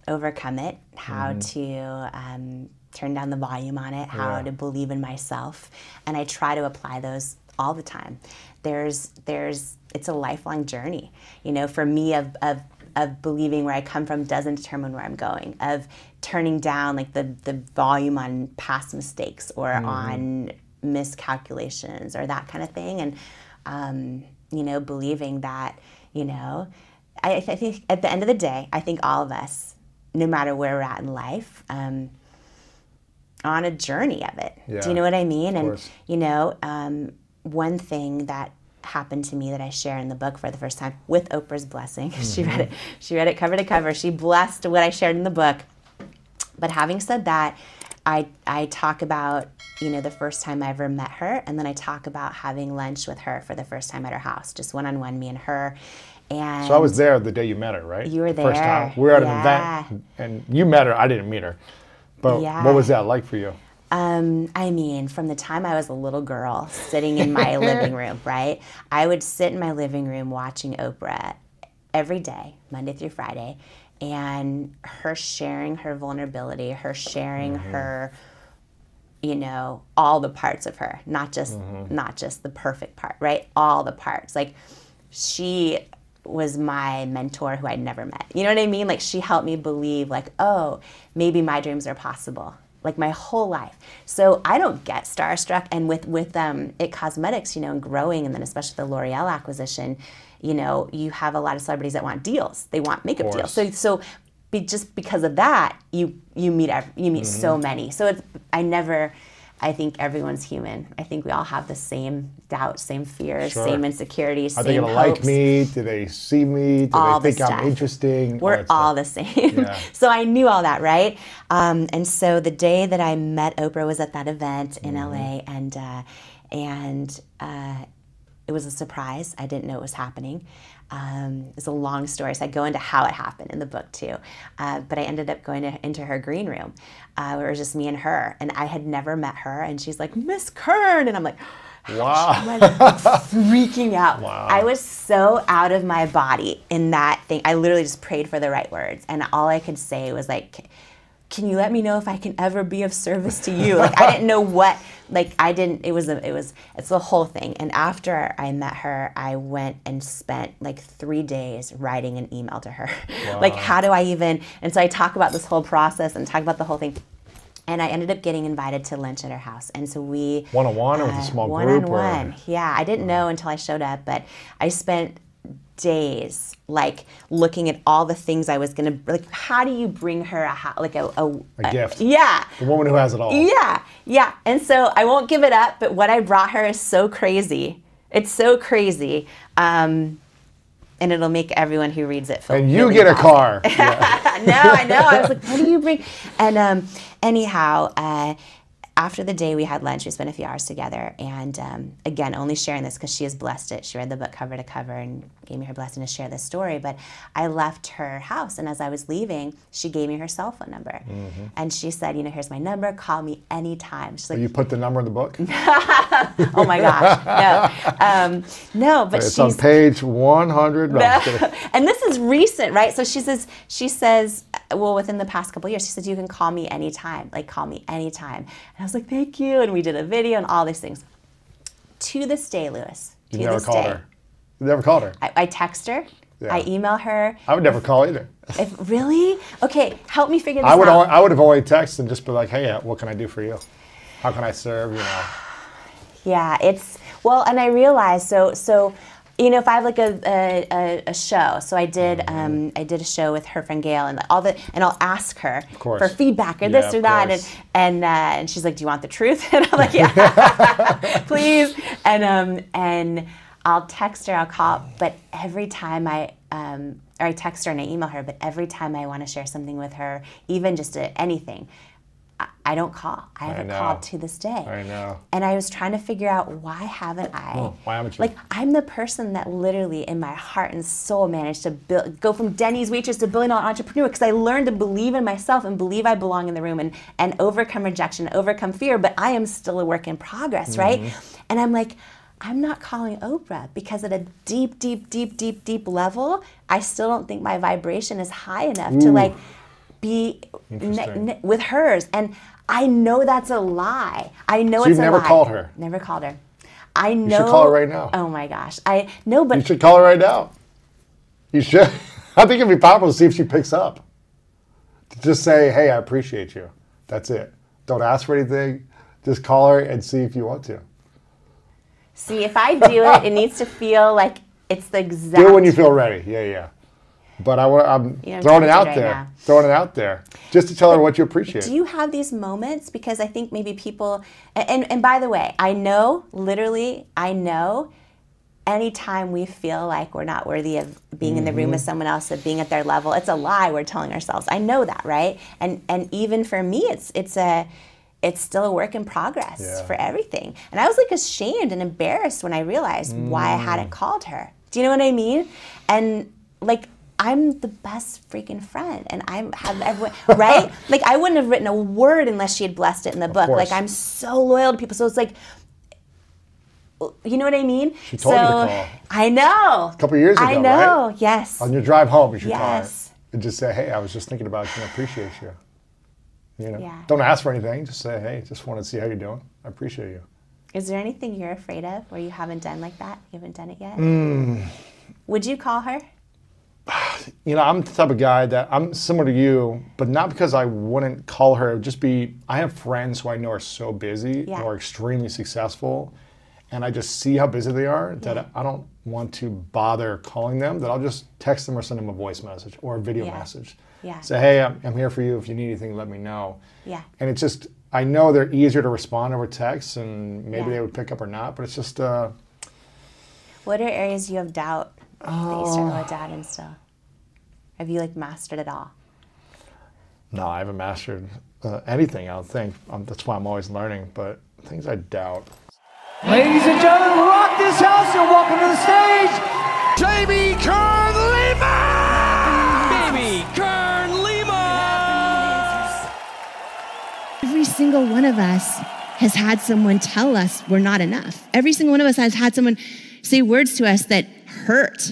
overcome it, how to turn down the volume on it, how to believe in myself. And I try to apply those all the time. It's a lifelong journey, for me of believing where I come from doesn't determine where I'm going, of turning down like the volume on past mistakes or on miscalculations or that kind of thing. And, believing that, I think at the end of the day, I think all of us, no matter where we're at in life, on a journey of it. Yeah, do you know what I mean? Of course. And, one thing that happened to me that I share in the book for the first time with Oprah's blessing, she read it cover to cover. She blessed what I shared in the book. But having said that, I talk about, the first time I ever met her, and then I talk about having lunch with her for the first time at her house, just one-on-one, me and her. And so I was there the day you met her, right? You were there. First time. We were at an event, and you met her. I didn't meet her. But what was that like for you? I mean, from the time I was a little girl sitting in my living room, right? I would sit in my living room watching Oprah every day, Monday through Friday, and her sharing her vulnerability, her sharing her, all the parts of her, not just the perfect part, right? All the parts. Like she was my mentor who I'd never met. You know what I mean? Like she helped me believe like, oh, maybe my dreams are possible. Like my whole life. So I don't get starstruck. And with It Cosmetics, you know, and growing, and then especially the L'Oreal acquisition, you know, you have a lot of celebrities that want deals. They want makeup deals. So just because of that, you meet so many. So I think everyone's human. I think we all have the same doubts, same fears, same insecurities, same hopes. Are they going to like me? Do they see me? Do they think I'm interesting? We're all the same. Yeah. So I knew all that, right? And so the day that I met Oprah was at that event in LA, and it was a surprise. I didn't know it was happening. It's a long story, so I go into how it happened in the book too. But I ended up going into her green room, where it was just me and her. And I had never met her, and she's like, Miss Kern, and I'm like, wow, I'm like freaking out. Wow. I was so out of my body in that thing. I literally just prayed for the right words, and all I could say was like, can you let me know if I can ever be of service to you? Like I didn't know what, like I didn't, it's the whole thing. And after I met her, I went and spent like 3 days writing an email to her. Wow. Like how do I even, and so I talk about this whole process and talk about the whole thing. And I ended up getting invited to lunch at her house. And so we... One-on-one or with a small group? One-on-one, yeah. I didn't know until I showed up, but I spent days like looking at all the things I was gonna, like how do you bring her a gift? Yeah. The woman who has it all. Yeah. And so I won't give it up, but what I brought her is so crazy. It's so crazy. And it'll make everyone who reads it feel. And you really get awesome. A car. Yeah. No, I know. I was like, what do you bring? And anyhow, after the day we had lunch, we spent a few hours together, and again, only sharing this because she has blessed it. She read the book cover to cover and gave me her blessing to share this story. But I left her house, and as I was leaving, she gave me her cell phone number. Mm-hmm. And she said, you know, here's my number, call me anytime. She's like, you put the number in the book? Oh my gosh, no, but it's on page 100. No, and this is recent, right? So she says, well, within the past couple of years, she said, you can call me anytime, like call me anytime. And I was like, thank you. And we did a video and all these things. To this day, Lewis, you never called her. You never called her. I text her. Yeah. I email her. I would never call either. Really? Okay, help me figure this out. I would have only texted and just be like, hey, what can I do for you? How can I serve, you know? Yeah, and I realized, so you know, if I have like a show, so I did a show with her friend Gail and I'll ask her for feedback or this or that, and she's like, do you want the truth? And I'm like, yeah, please. And I'll text her, I'll call, but every time I text her and I email her, but every time I want to share something with her, even just anything, I don't call. I haven't called to this day. I know. And I was trying to figure out, why haven't I? Why haven't you? Like, I'm the person that literally in my heart and soul managed to go from Denny's waitress to billion-dollar entrepreneur, because I learned to believe in myself and believe I belong in the room and overcome rejection, overcome fear, but I am still a work in progress, right? And I'm like, I'm not calling Oprah because at a deep, deep, deep, deep, deep level, I still don't think my vibration is high enough to like be with hers. And I know that's a lie. I know it's a lie. You've never called her? Never called her. I know. You should call her right now. Oh my gosh. I know, but you should call her right now. You should. I think it'd be powerful to see if she picks up. Just say, hey, I appreciate you. That's it. Don't ask for anything. Just call her and see if you want to. See, if I do it, it needs to feel like it's the exact... Do it when you feel ready. Yeah. But I'm throwing it out there. Throwing it out there. Just to tell her what you appreciate. Do you have these moments? Because I think maybe people... And by the way, I know, literally, anytime we feel like we're not worthy of being in the room with someone else, of being at their level, it's a lie we're telling ourselves. I know that, right? And even for me, it's still a work in progress for everything. And I was like ashamed and embarrassed when I realized why I hadn't called her. Do you know what I mean? And like, I'm the best freaking friend, and I have everyone, right? Like, I wouldn't have written a word unless she had blessed it in the book. Like, I'm so loyal to people. So it's like, you know what I mean? She told you to call. I know. A couple of years ago, I know, right? Yes. On your drive home, you should call her. And just say, hey, I was just thinking about you and I appreciate you. You know, don't ask for anything. Just say, hey, just want to see how you're doing. I appreciate you. Is there anything you're afraid of where you haven't done like that? You haven't done it yet? Would you call her? you know, I'm the type of guy that I'm similar to you, but not because I wouldn't call her. It would just be, I have friends who I know are so busy Yeah. or extremely successful, and I just see how busy they are that I don't want to bother calling them, that I'll just text them or send them a voice message or a video message. Yeah. Say, hey, I'm here for you. If you need anything, let me know. Yeah. And it's just, I know they're easier to respond over text, and maybe they would pick up or not, but it's just... What are areas you have doubt that you struggle with doubting still? Have you like mastered it all? No, I haven't mastered anything, I don't think. That's why I'm always learning, but things I doubt. Ladies and gentlemen, rock this house and welcome to the stage, Jamie Kern Lima! Jamie Kern Lima! Every single one of us has had someone tell us we're not enough. Every single one of us has had someone say words to us that hurt.